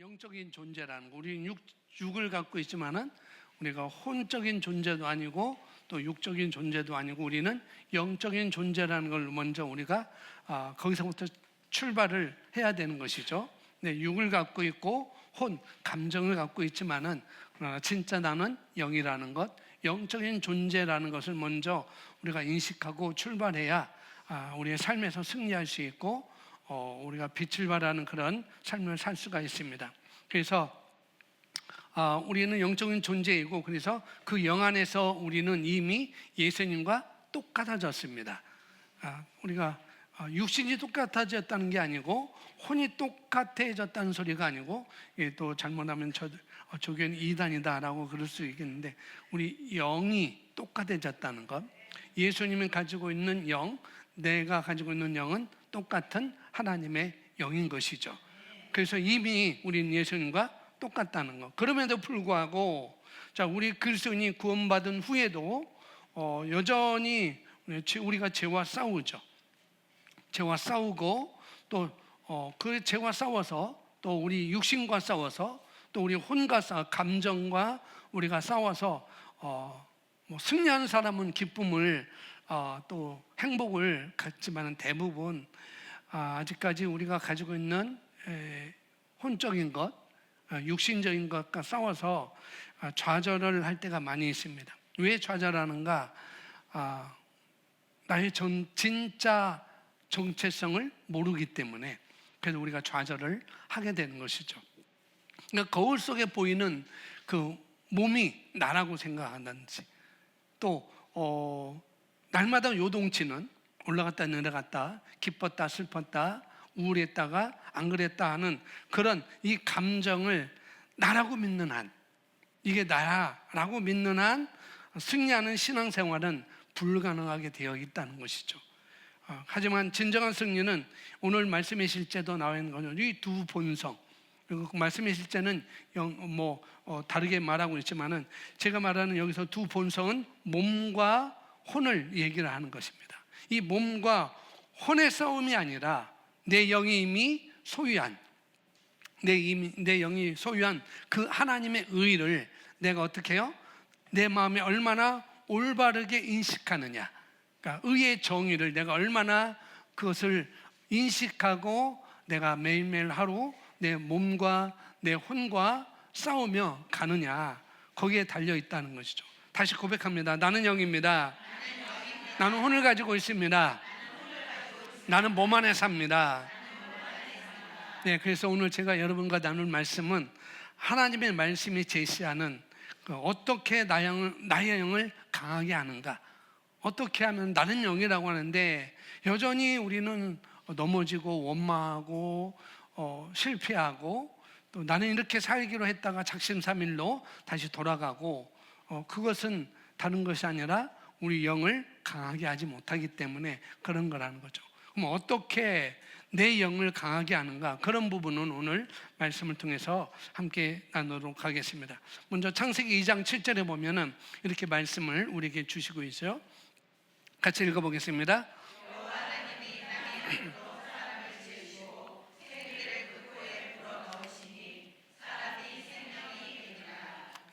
영적인 존재라는 거, 우리는 육을 갖고 있지만은 우리가 혼적인 존재도 아니고 또 육적인 존재도 아니고 우리는 영적인 존재라는 걸 먼저 우리가 거기서부터 출발을 해야 되는 것이죠. 네, 육을 갖고 있고 감정을 갖고 있지만은 진짜 나는 영이라는 것, 영적인 존재라는 것을 먼저 우리가 인식하고 출발해야 우리의 삶에서 승리할 수 있고 우리가 빛을 발하는 그런 삶을 살 수가 있습니다. 그래서 우리는 영적인 존재이고 그래서 그 영 안에서 우리는 이미 예수님과 똑같아졌습니다. 우리가 육신이 똑같아졌다는 게 아니고 혼이 똑같아졌다는 소리가 아니고 또 잘못하면 저교는 이단이다라고 그럴 수 있겠는데 우리 영이 똑같아졌다는 것, 예수님이 가지고 있는 영, 내가 가지고 있는 영은 똑같은 하나님의 영인 것이죠. 그래서 이미 우리는 예수님과 똑같다는 것. 그럼에도 불구하고 우리 그리스도인이 구원받은 후에도 여전히 우리가 죄와 싸우죠. 죄와 싸우고 또 그 죄와 싸워서 또 우리 육신과 싸워서 또 우리 혼과 감정과 우리가 싸워서 승리하는 사람은 기쁨을 또 행복을 갖지만 대부분 아직까지 우리가 가지고 있는 혼적인 것, 육신적인 것과 싸워서 좌절을 할 때가 많이 있습니다. 왜 좌절하는가? 나의 진짜 정체성을 모르기 때문에 그래서 우리가 좌절을 하게 되는 것이죠. 그러니까 거울 속에 보이는 그 몸이 나라고 생각한다든지 또 날마다 요동치는 올라갔다 내려갔다 기뻤다 슬펐다 우울했다가 안 그랬다 하는 그런 이 감정을 나라고 믿는 한, 이게 나라고 믿는 한 승리하는 신앙생활은 불가능하게 되어 있다는 것이죠. 하지만 진정한 승리는 오늘 말씀의 실제도 나와 있는 거죠. 이 두 본성, 그리고 말씀의 실제는 다르게 말하고 있지만은 제가 말하는 여기서 두 본성은 몸과 혼을 얘기를 하는 것입니다. 이 몸과 혼의 싸움이 아니라 내 영이 이미 소유한 내 영이 소유한 그 하나님의 의를 내가 어떻게 해요? 내 마음에 얼마나 올바르게 인식하느냐, 그러니까 의의 정의를 내가 얼마나 그것을 인식하고 내가 매일매일 하루 내 몸과 내 혼과 싸우며 가느냐, 거기에 달려 있다는 것이죠. 다시 고백합니다. 나는 영입니다. 나는 혼을 가지고 있습니다. 나는 몸 안에 삽니다. 네, 그래서 오늘 제가 여러분과 나눌 말씀은 하나님의 말씀이 제시하는 어떻게 나의 영을 강하게 하는가, 어떻게 하면 나는 영이라고 하는데 여전히 우리는 넘어지고 원망하고 실패하고 또 나는 이렇게 살기로 했다가 작심삼일로 다시 돌아가고 그것은 다른 것이 아니라 우리 영을 강하게 하지 못하기 때문에 그런 거라는 거죠. 그럼 어떻게 내 영을 강하게 하는가? 그런 부분은 오늘 말씀을 통해서 함께 나누도록 하겠습니다. 먼저 창세기 2장 7절에 보면은 이렇게 말씀을 우리에게 주시고 있어요. 같이 읽어보겠습니다.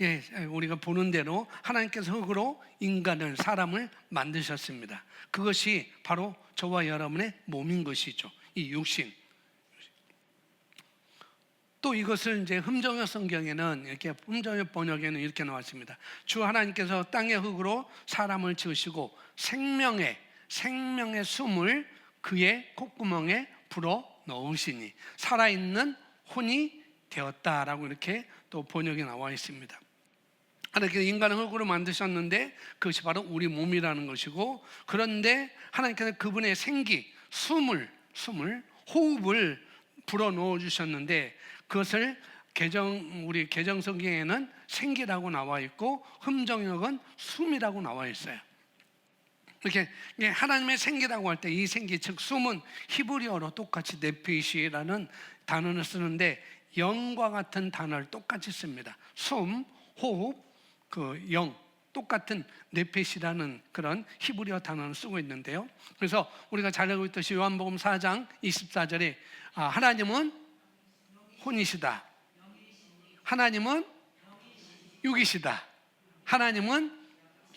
예, 우리가 보는 대로 하나님께서 흙으로 인간을, 사람을 만드셨습니다. 그것이 바로 저와 여러분의 몸인 것이죠. 이 육신. 또 이것을 이제 흠정역 성경에는 이렇게 흠정역 번역에는 이렇게 나왔습니다. 주 하나님께서 땅의 흙으로 사람을 지으시고 생명의 숨을 그의 콧구멍에 불어 넣으시니 살아있는 혼이 되었다라고 이렇게 또 번역이 나와 있습니다. 하나님께서 인간을 흙으로 만드셨는데 그것이 바로 우리 몸이라는 것이고, 그런데 하나님께서 그분의 생기, 호흡을 불어 넣어 주셨는데 그것을 우리 개정 성경에는 생기라고 나와 있고 흠정역은 숨이라고 나와 있어요. 이렇게 하나님의 생기라고 할 때 이 생기, 즉 숨은 히브리어로 똑같이 네피시라는 단어를 쓰는데 영과 같은 단어를 똑같이 씁니다. 숨, 호흡, 영, 똑같은 네페시라는 그런 히브리어 단어를 쓰고 있는데요. 그래서 우리가 잘 알고 있듯이 요한복음 4장 24절에 하나님은 혼이시다. 하나님은 육이시다. 하나님은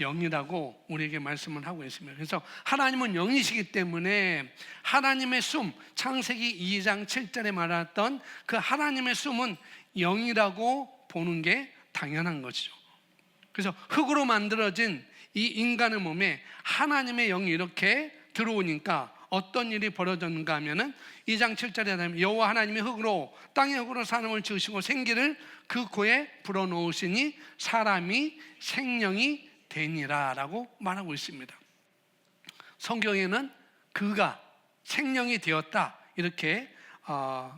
영이라고 우리에게 말씀을 하고 있습니다. 그래서 하나님은 영이시기 때문에 하나님의 숨, 창세기 2장 7절에 말했던 그 하나님의 숨은 영이라고 보는 게 당연한 것이죠. 그래서 흙으로 만들어진 이 인간의 몸에 하나님의 영이 이렇게 들어오니까 어떤 일이 벌어졌는가 하면은 2장 7절에 하면 여호와 하나님이 흙으로 땅의 흙으로 사람을 지으시고 생기를 그 코에 불어넣으시니 사람이 생명이 되니라 라고 말하고 있습니다. 성경에는 그가 생명이 되었다 이렇게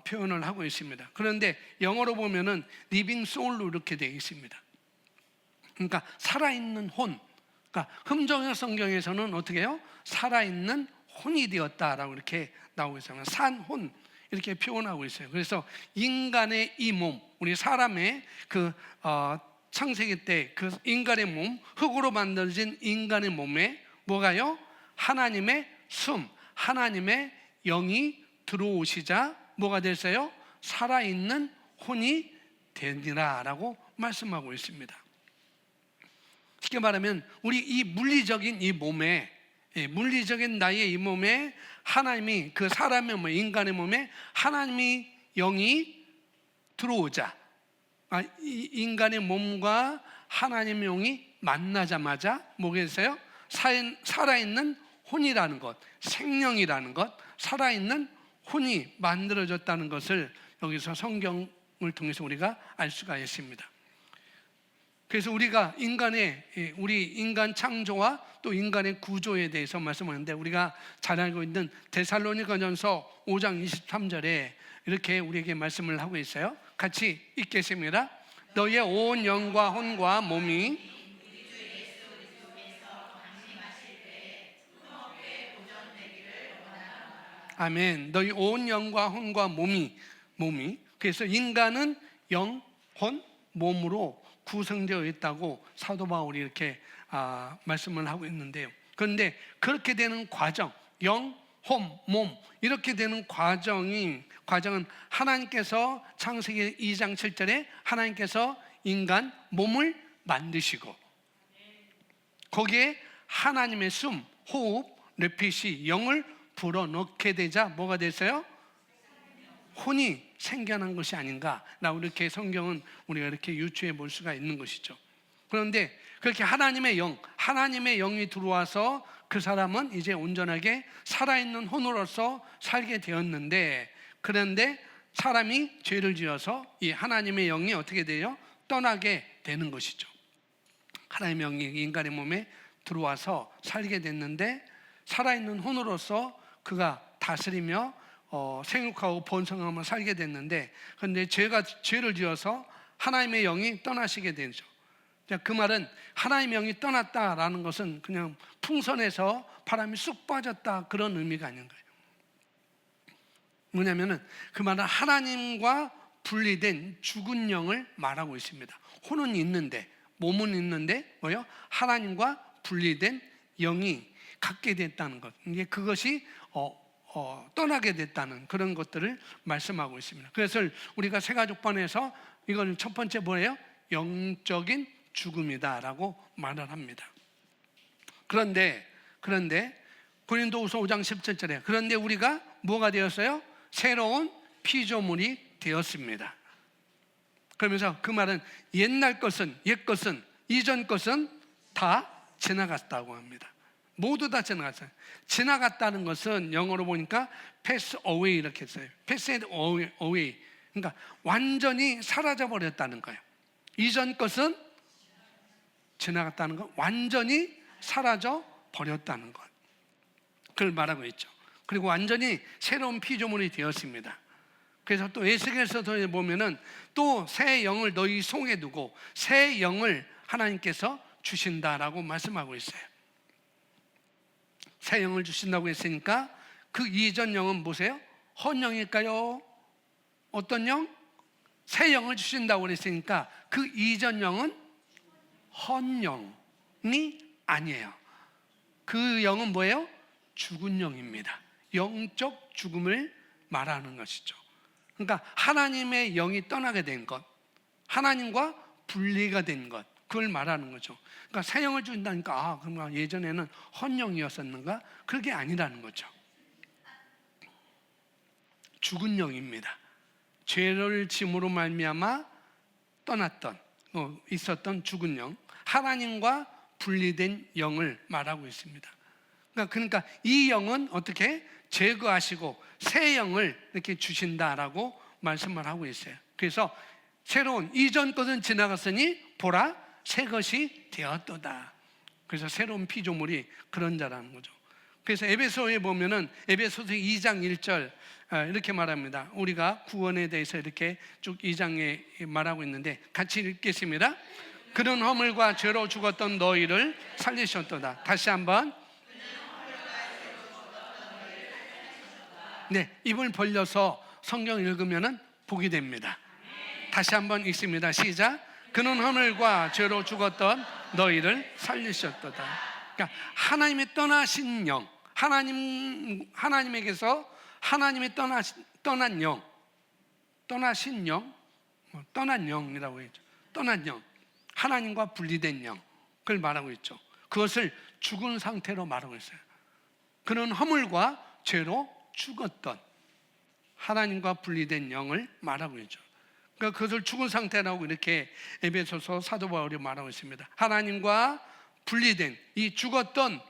표현을 하고 있습니다. 그런데 영어로 보면은 living soul로 이렇게 되어 있습니다. 그러니까 살아있는 혼. 그러니까 흠정역 성경에서는 어떻게 해요? 살아있는 혼이 되었다라고 이렇게 나오고 있어요. 산혼 이렇게 표현하고 있어요. 그래서 인간의 이 몸, 우리 사람의 그 창세기 때 그 인간의 몸, 흙으로 만들어진 인간의 몸에 뭐가요? 하나님의 숨, 하나님의 영이 들어오시자 뭐가 됐어요? 살아있는 혼이 되니라라고 말씀하고 있습니다. 쉽게 말하면 우리 이 물리적인 이 몸에, 물리적인 나의 이 몸에 하나님이, 그 사람의 몸, 인간의 몸에 하나님이 영이 들어오자, 인간의 몸과 하나님의 영이 만나자마자 뭐가 있어요? 살아있는 혼이라는 것, 생명이라는 것, 살아있는 혼이 만들어졌다는 것을 여기서 성경을 통해서 우리가 알 수가 있습니다. 그래서 우리가 우리 인간 창조와 또 인간의 구조에 대해서 말씀하는데, 우리가 잘 알고 있는 데살로니가전서 5장 23절에 이렇게 우리에게 말씀을 하고 있어요. 같이 읽겠습니다. 너희의 온 영과 혼과 몸이 아멘. 너희 온 영과 혼과 몸이 그래서 인간은 영, 혼, 몸으로 구성되어 있다고 사도 바울이 이렇게 말씀을 하고 있는데요. 그런데 그렇게 되는 과정, 영, 혼, 몸 이렇게 되는 과정은 하나님께서 창세기 2장 7절에 하나님께서 인간 몸을 만드시고 거기에 하나님의 숨, 호흡, 르핏이 영을 불어넣게 되자 뭐가 됐어요? 혼이 생겨난 것이 아닌가라고 이렇게 성경은 우리가 이렇게 유추해 볼 수가 있는 것이죠. 그런데 그렇게 하나님의 영이 들어와서 그 사람은 이제 온전하게 살아있는 혼으로서 살게 되었는데, 그런데 사람이 죄를 지어서 이 하나님의 영이 어떻게 돼요? 떠나게 되는 것이죠. 하나님의 영이 인간의 몸에 들어와서 살게 됐는데 살아있는 혼으로서 그가 다스리며 생육하고 번성하며 살게 됐는데, 그런데 죄를 지어서 하나님의 영이 떠나시게 되죠. 그 말은 하나님의 영이 떠났다라는 것은 그냥 풍선에서 바람이 쑥 빠졌다 그런 의미가 아닌 거예요. 뭐냐면은 그 말은 하나님과 분리된 죽은 영을 말하고 있습니다. 혼은 있는데, 몸은 있는데 뭐요? 하나님과 분리된 영이 갖게 됐다는 것. 이게 그것이 떠나게 됐다는 그런 것들을 말씀하고 있습니다. 그래서 우리가 세가족반에서 이건 첫 번째 뭐예요? 영적인 죽음이다라고 말을 합니다. 그런데 고린도후서 5장 17절에 그런데 우리가 뭐가 되었어요? 새로운 피조물이 되었습니다. 그러면서 그 말은 옛 것은 이전 것은 다 지나갔다고 합니다. 모두 다 지나갔어요. 지나갔다는 것은 영어로 보니까 pass away 이렇게 써요. pass away. 그러니까 완전히 사라져 버렸다는 거예요. 이전 것은 지나갔다는 것, 완전히 사라져 버렸다는 것. 그걸 말하고 있죠. 그리고 완전히 새로운 피조물이 되었습니다. 그래서 또 에스겔서도 보면은 또 새 영을 너희 속에 두고 새 영을 하나님께서 주신다라고 말씀하고 있어요. 새 영을 주신다고 했으니까 그 이전 영은 뭐세요? 헌영일까요? 어떤 영? 새 영을 주신다고 했으니까 그 이전 영은 헌영이 아니에요. 그 영은 뭐예요? 죽은 영입니다. 영적 죽음을 말하는 것이죠. 그러니까 하나님의 영이 떠나게 된 것, 하나님과 분리가 된 것, 그걸 말하는 거죠. 그러니까 새 영을 준다니까 그러면 예전에는 헌영이었었는가? 그게 아니라는 거죠. 죽은 영입니다. 죄를 짐으로 말미암아 떠났던 있었던 죽은 영, 하나님과 분리된 영을 말하고 있습니다. 그러니까 이 영은 어떻게 제거하시고 새 영을 이렇게 주신다라고 말씀을 하고 있어요. 그래서 새로운 이전 것은 지나갔으니 보라 새 것이 되었도다. 그래서 새로운 피조물이 그런 자라는 거죠. 그래서 에베소에 보면은 에베소서 2장 1절 이렇게 말합니다. 우리가 구원에 대해서 이렇게 쭉 2장에 말하고 있는데 같이 읽겠습니다. 그런 허물과 죄로 죽었던 너희를 살리셨도다. 다시 한번. 네, 입을 벌려서 성경 읽으면은 복이 됩니다. 다시 한번 읽습니다. 시작. 그는 허물과 죄로 죽었던 너희를 살리셨도다. 그러니까 하나님의 떠나신 영, 하나님에게서 하나님의 떠난 영, 떠나신 영, 떠난 영이라고 했죠. 떠난 영, 하나님과 분리된 영, 그걸 말하고 있죠. 그것을 죽은 상태로 말하고 있어요. 그는 허물과 죄로 죽었던 하나님과 분리된 영을 말하고 있죠. 그러니까 그것을 죽은 상태라고 이렇게 에베소서 사도 바울이 말하고 있습니다. 하나님과 분리된 이 죽었던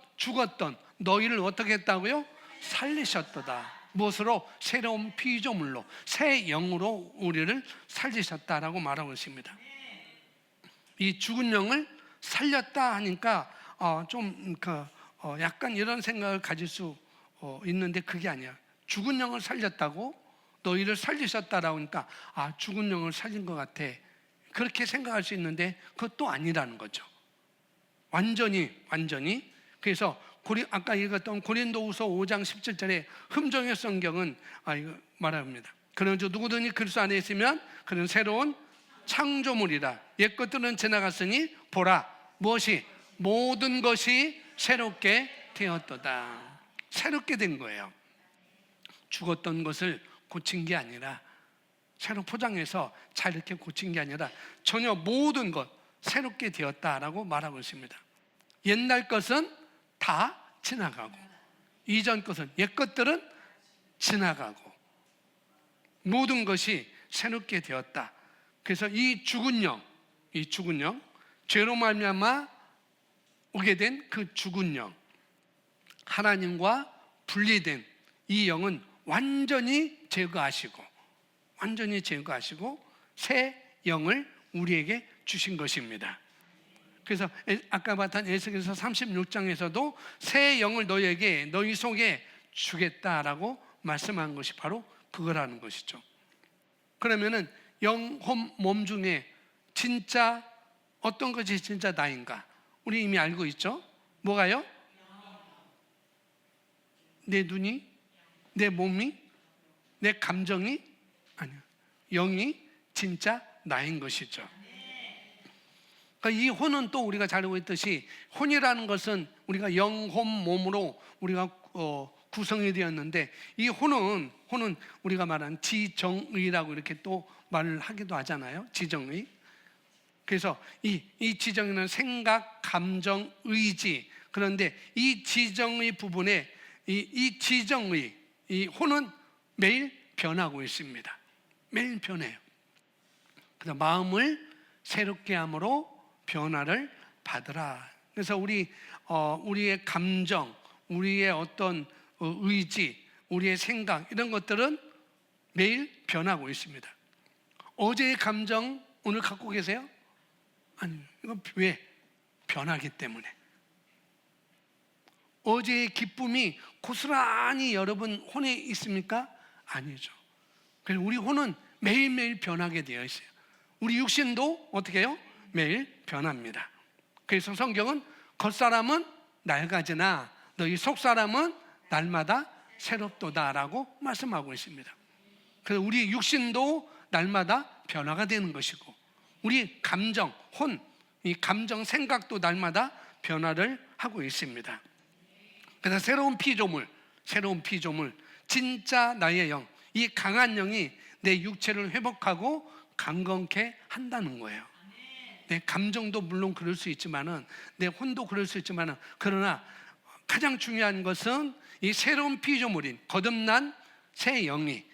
너희를 어떻게 했다고요? 살리셨도다. 무엇으로? 새로운 피조물로, 새 영으로 우리를 살리셨다라고 말하고 있습니다. 이 죽은 영을 살렸다 하니까 약간 이런 생각을 가질 수 있는데 그게 아니야. 죽은 영을 살렸다고 너희를 살리셨다라고 하니까 죽은 영을 살린 것 같아, 그렇게 생각할 수 있는데 그것도 아니라는 거죠. 완전히. 그래서 아까 읽었던 고린도후서 5장 17절에 흠정의 성경은 이거 말합니다. 그런즉 누구든지 그리스도 안에 있으면 그는 새로운 창조물이라. 옛 것들은 지나갔으니 보라 무엇이 모든 것이 새롭게 되었도다. 새롭게 된 거예요. 죽었던 것을 고친 게 아니라, 새로 포장해서 잘 이렇게 고친 게 아니라 전혀 모든 것 새롭게 되었다라고 말하고 있습니다. 옛날 것은 다 지나가고 이전 것은, 옛 것들은 지나가고 모든 것이 새롭게 되었다. 그래서 이 죽은 영, 죄로 말미암아 오게 된 그 죽은 영, 하나님과 분리된 이 영은 완전히 제거하시고 새 영을 우리에게 주신 것입니다. 그래서 아까 봤던 에스겔서 36장에서도 새 영을 너희 속에 주겠다라고 말씀한 것이 바로 그거라는 것이죠. 그러면은 영혼 몸 중에 진짜 어떤 것이 진짜 나인가? 우리 이미 알고 있죠? 뭐가요? 내 눈이? 내 몸이? 내 감정이? 아니요. 영이 진짜 나인 것이죠. 그러니까 이 혼은 또 우리가 잘 알고 있듯이, 혼이라는 것은 우리가 영혼 몸으로 우리가 구성이 되었는데, 이 혼은 우리가 말하는 지정의라고 이렇게 또 말을 하기도 하잖아요. 지정의. 그래서 이 지정의는 생각, 감정, 의지. 그런데 이 지정의 부분에 이 지정의, 이 혼은 매일 변하고 있습니다. 매일 변해요. 그래서 마음을 새롭게 함으로 변화를 받으라. 그래서 우리의 감정, 우리의 어떤 의지, 우리의 생각, 이런 것들은 매일 변하고 있습니다. 어제의 감정 오늘 갖고 계세요? 아니요. 이건 왜? 변하기 때문에. 어제의 기쁨이 고스란히 여러분 혼에 있습니까? 아니죠. 그래서 우리 혼은 매일매일 변하게 되어 있어요. 우리 육신도 어떻게 해요? 매일 변합니다. 그래서 성경은 겉사람은 낡아지나 너희 속사람은 날마다 새롭도다라고 말씀하고 있습니다. 그래서 우리 육신도 날마다 변화가 되는 것이고, 우리 감정, 이 감정, 생각도 날마다 변화를 하고 있습니다. 그래서 새로운 피조물, 진짜 나의 영, 이 강한 영이 내 육체를 회복하고 강건케 한다는 거예요. 내 감정도 물론 그럴 수 있지만은, 내 혼도 그럴 수 있지만은, 그러나 가장 중요한 것은 이 새로운 피조물인 거듭난 새 영이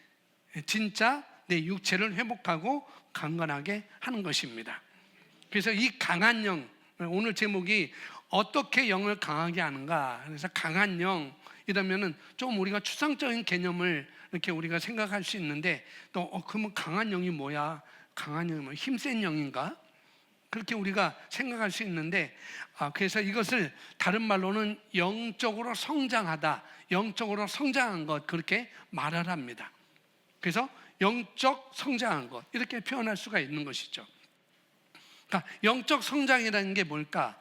진짜 내 육체를 회복하고 강건하게 하는 것입니다. 그래서 이 강한 영, 오늘 제목이 어떻게 영을 강하게 하는가. 그래서 강한 영 이러면은 좀 우리가 추상적인 개념을 이렇게 우리가 생각할 수 있는데, 또 그러면 강한 영이 뭐야? 강한 영이 뭐 힘센 영인가? 그렇게 우리가 생각할 수 있는데, 그래서 이것을 다른 말로는 영적으로 성장하다, 영적으로 성장한 것, 그렇게 말을 합니다. 그래서 영적 성장한 것, 이렇게 표현할 수가 있는 것이죠. 그러니까 영적 성장이라는 게 뭘까?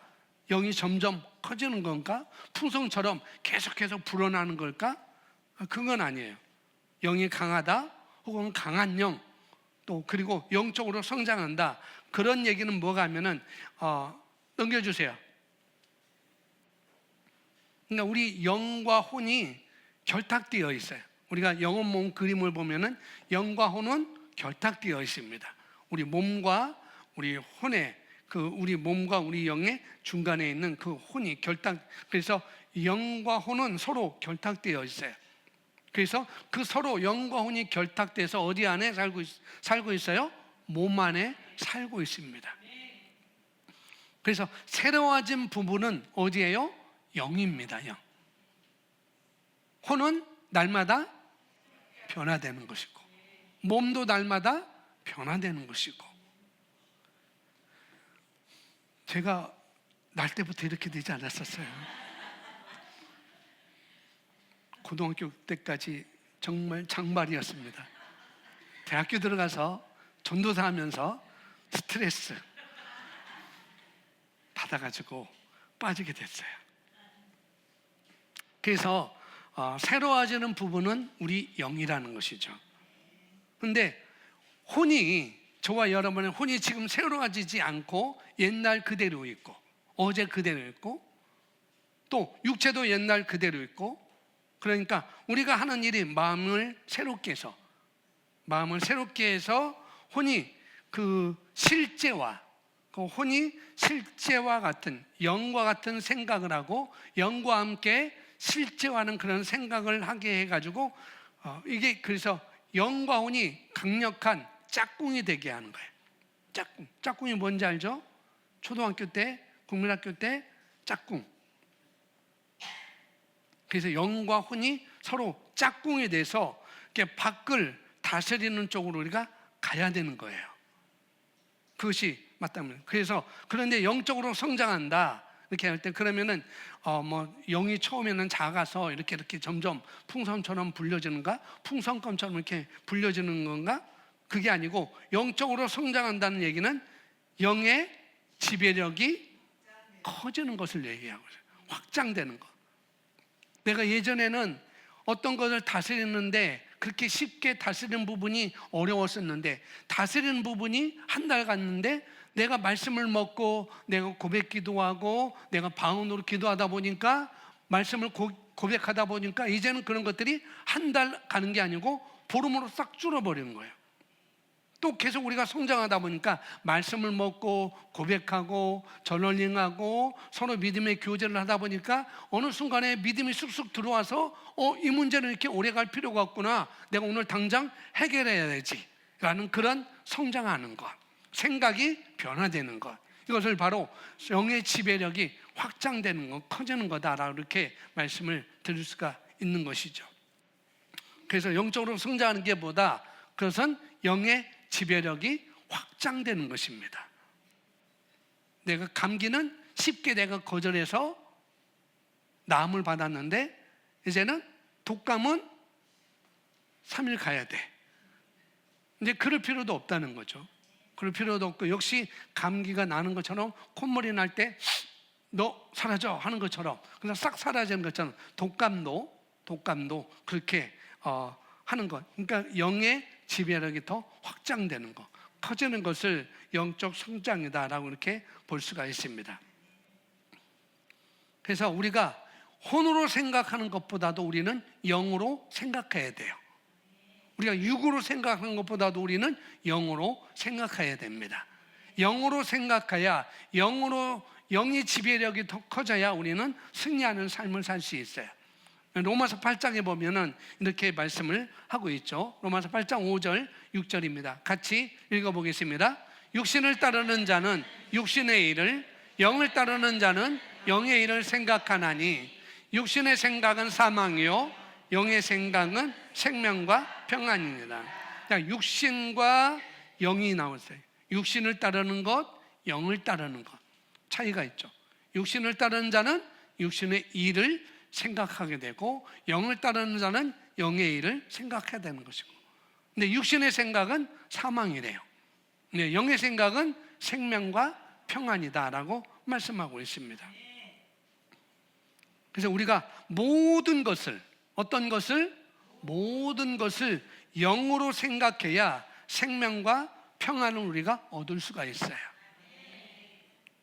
영이 점점 커지는 건가? 풍성처럼 계속해서 불어나는 걸까? 그건 아니에요. 영이 강하다, 혹은 강한 영, 또 그리고 영적으로 성장한다, 그런 얘기는 뭐가 하면은 넘겨주세요. 그러니까 우리 영과 혼이 결탁되어 있어요. 우리가 영혼 몸 그림을 보면은 영과 혼은 결탁되어 있습니다. 우리 몸과 우리 혼의 우리 몸과 우리 영의 중간에 있는 그 혼이 그래서 영과 혼은 서로 결탁되어 있어요. 그래서 그 서로 영과 혼이 결탁돼서 어디 안에 살고 있어요? 몸 안에 살고 있습니다. 그래서 새로워진 부분은 어디예요? 영입니다. 영. 혼은 날마다 변화되는 것이고, 몸도 날마다 변화되는 것이고. 제가 날 때부터 이렇게 되지 않았었어요. 고등학교 때까지 정말 장발이었습니다. 대학교 들어가서 전도사 하면서 스트레스 받아가지고 빠지게 됐어요. 그래서 새로워지는 부분은 우리 영이라는 것이죠. 그런데 저와 여러분의 혼이 지금 새로워지지 않고 옛날 그대로 있고, 어제 그대로 있고, 또 육체도 옛날 그대로 있고, 그러니까 우리가 하는 일이 마음을 새롭게 해서 혼이 실제와 같은, 영과 같은 생각을 하고, 영과 함께 실제화하는 그런 생각을 하게 해가지고, 이게 그래서 영과 혼이 강력한 짝꿍이 되게 하는 거예요. 짝꿍이 뭔지 알죠? 초등학교 때, 국민학교 때 짝꿍. 그래서 영과 혼이 서로 짝꿍이 돼서 이렇게 밖을 다스리는 쪽으로 우리가 가야 되는 거예요. 그것이 맞다면. 그래서 그런데 영적으로 성장한다 이렇게 할 때, 그러면은 영이 처음에는 작아서 이렇게 점점 풍선처럼 불려지는가? 풍선껌처럼 이렇게 불려지는 건가? 그게 아니고, 영적으로 성장한다는 얘기는 영의 지배력이 커지는 것을 얘기하고 있어요. 확장되는 것. 내가 예전에는 어떤 것을 다스리는데 그렇게 쉽게 다스리는 부분이 어려웠었는데, 다스리는 부분이 한 달 갔는데 내가 말씀을 먹고, 내가 고백 기도하고, 내가 방언으로 기도하다 보니까, 말씀을 고백하다 보니까 이제는 그런 것들이 한 달 가는 게 아니고 보름으로 싹 줄어버리는 거예요. 또 계속 우리가 성장하다 보니까 말씀을 먹고 고백하고 저널링하고 서로 믿음의 교제를 하다 보니까 어느 순간에 믿음이 쑥쑥 들어와서 이 문제는 이렇게 오래 갈 필요가 없구나, 내가 오늘 당장 해결해야 되지 라는 그런 성장하는 것, 생각이 변화되는 것, 이것을 바로 영의 지배력이 확장되는 것, 커지는 거다라고 이렇게 말씀을 드릴 수가 있는 것이죠. 그래서 영적으로 성장하는 게 뭐다? 그것은 영의 지배력이 확장되는 것입니다. 내가 감기는 쉽게 내가 거절해서 나음을 받았는데, 이제는 독감은 3일 가야 돼. 이제 그럴 필요도 없다는 거죠. 그럴 필요도 없고, 역시 감기가 나는 것처럼, 콧물이 날 때 너 사라져 하는 것처럼, 그냥 싹 사라지는 것처럼 독감도 그렇게 하는 것. 그러니까 영의 지배력이 더 확장되는 것, 커지는 것을 영적 성장이다라고 이렇게 볼 수가 있습니다. 그래서 우리가 혼으로 생각하는 것보다도 우리는 영으로 생각해야 돼요. 우리가 육으로 생각하는 것보다도 우리는 영으로 생각해야 됩니다. 영으로 생각해야 영의 지배력이 더 커져야 우리는 승리하는 삶을 살 수 있어요. 로마서 8장에 보면은 이렇게 말씀을 하고 있죠. 로마서 8장 5절 6절입니다. 같이 읽어보겠습니다. 육신을 따르는 자는 육신의 일을, 영을 따르는 자는 영의 일을 생각하나니 육신의 생각은 사망이요 영의 생각은 생명과 평안입니다. 육신과 영이 나오세요. 육신을 따르는 것, 영을 따르는 것 차이가 있죠. 육신을 따르는 자는 육신의 일을 생각하게 되고 영을 따르는 자는 영의 일을 생각해야 되는 것이고, 근데 육신의 생각은 사망이래요. 네, 영의 생각은 생명과 평안이다라고 말씀하고 있습니다. 그래서 우리가 모든 것을, 어떤 것을? 모든 것을 영으로 생각해야 생명과 평안을 우리가 얻을 수가 있어요.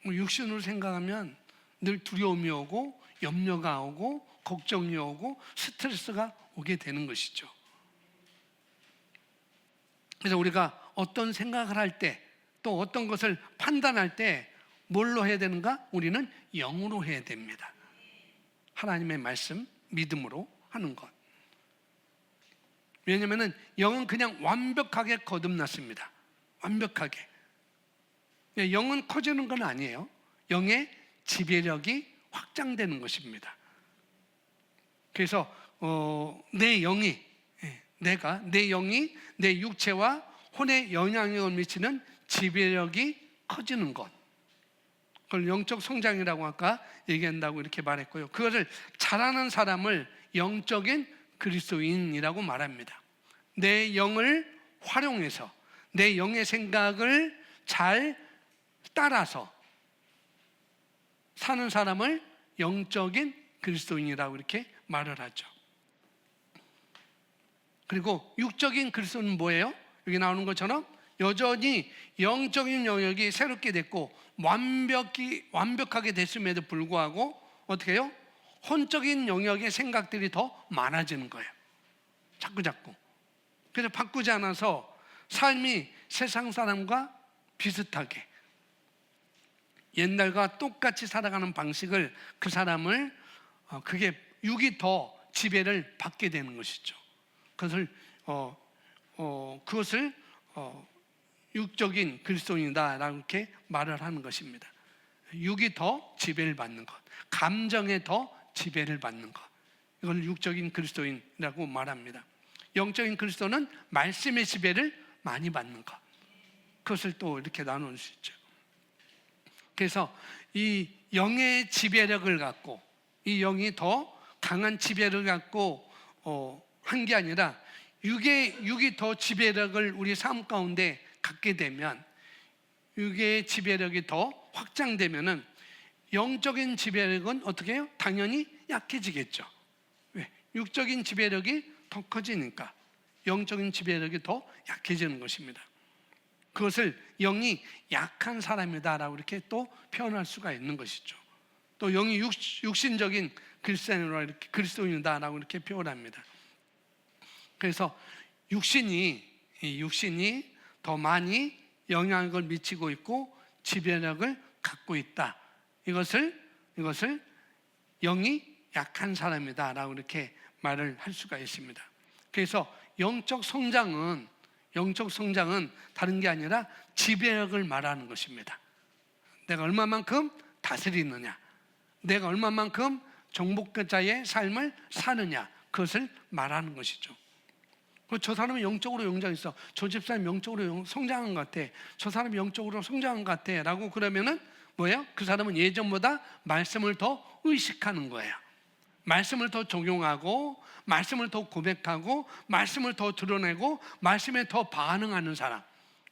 육신으로 생각하면 늘 두려움이 오고 염려가 오고 걱정이 오고 스트레스가 오게 되는 것이죠. 그래서 우리가 어떤 생각을 할 때, 또 어떤 것을 판단할 때 뭘로 해야 되는가? 우리는 영으로 해야 됩니다. 하나님의 말씀, 믿음으로 하는 것. 왜냐하면 영은 그냥 완벽하게 거듭났습니다. 완벽하게. 영은 커지는 건 아니에요. 영의 지배력이 확장되는 것입니다. 그래서 내 영이 내 육체와 혼에 영향력을 미치는 지배력이 커지는 것, 그걸 영적 성장이라고 아까 얘기한다고 이렇게 말했고요. 그것을 잘하는 사람을 영적인 그리스도인이라고 말합니다. 내 영을 활용해서 내 영의 생각을 잘 따라서 사는 사람을 영적인 그리스도인이라고 이렇게 말을 하죠. 그리고 육적인 그리스도는 뭐예요? 여기 나오는 것처럼 여전히 영적인 영역이 새롭게 됐고 완벽하게 됐음에도 불구하고 어떻게 해요? 혼적인 영역의 생각들이 더 많아지는 거예요. 자꾸. 그래서 바꾸지 않아서 삶이 세상 사람과 비슷하게 옛날과 똑같이 살아가는 방식을, 그 사람을 그게 육이 더 지배를 받게 되는 것이죠. 그것을 육적인 그리스도인이다라고 이렇게 말을 하는 것입니다. 육이 더 지배를 받는 것, 감정에 더 지배를 받는 것, 이걸 육적인 그리스도인이라고 말합니다. 영적인 그리스도는 말씀의 지배를 많이 받는 것, 그것을 또 이렇게 나눌 수 있죠. 그래서 이 영의 지배력을 갖고, 이 영이 더 강한 지배를 갖고 한 게 아니라 육이 더 지배력을 우리 삶 가운데 갖게 되면, 육의 지배력이 더 확장되면은 영적인 지배력은 어떻게 해요? 당연히 약해지겠죠. 왜? 육적인 지배력이 더 커지니까 영적인 지배력이 더 약해지는 것입니다. 그것을 영이 약한 사람이다라고 이렇게 또 표현할 수가 있는 것이죠. 또 영이 육신적인 그리스도인이다라고 이렇게 표현합니다. 그래서 육신이 더 많이 영향을 미치고 있고 지배력을 갖고 있다. 이것을 영이 약한 사람이다라고 이렇게 말을 할 수가 있습니다. 그래서 영적 성장은 다른 게 아니라 지배력을 말하는 것입니다. 내가 얼마만큼 다스리느냐, 내가 얼마만큼 정복자의 삶을 사느냐, 그것을 말하는 것이죠. 저 사람은 영적으로 성장했어, 저 집사님 영적으로 성장한 것 같아, 저 사람이 영적으로 성장한 것 같아 라고 그러면은 뭐예요? 그 사람은 예전보다 말씀을 더 의식하는 거예요. 말씀을 더 적용하고, 말씀을 더 고백하고, 말씀을 더 드러내고, 말씀에 더 반응하는 사람,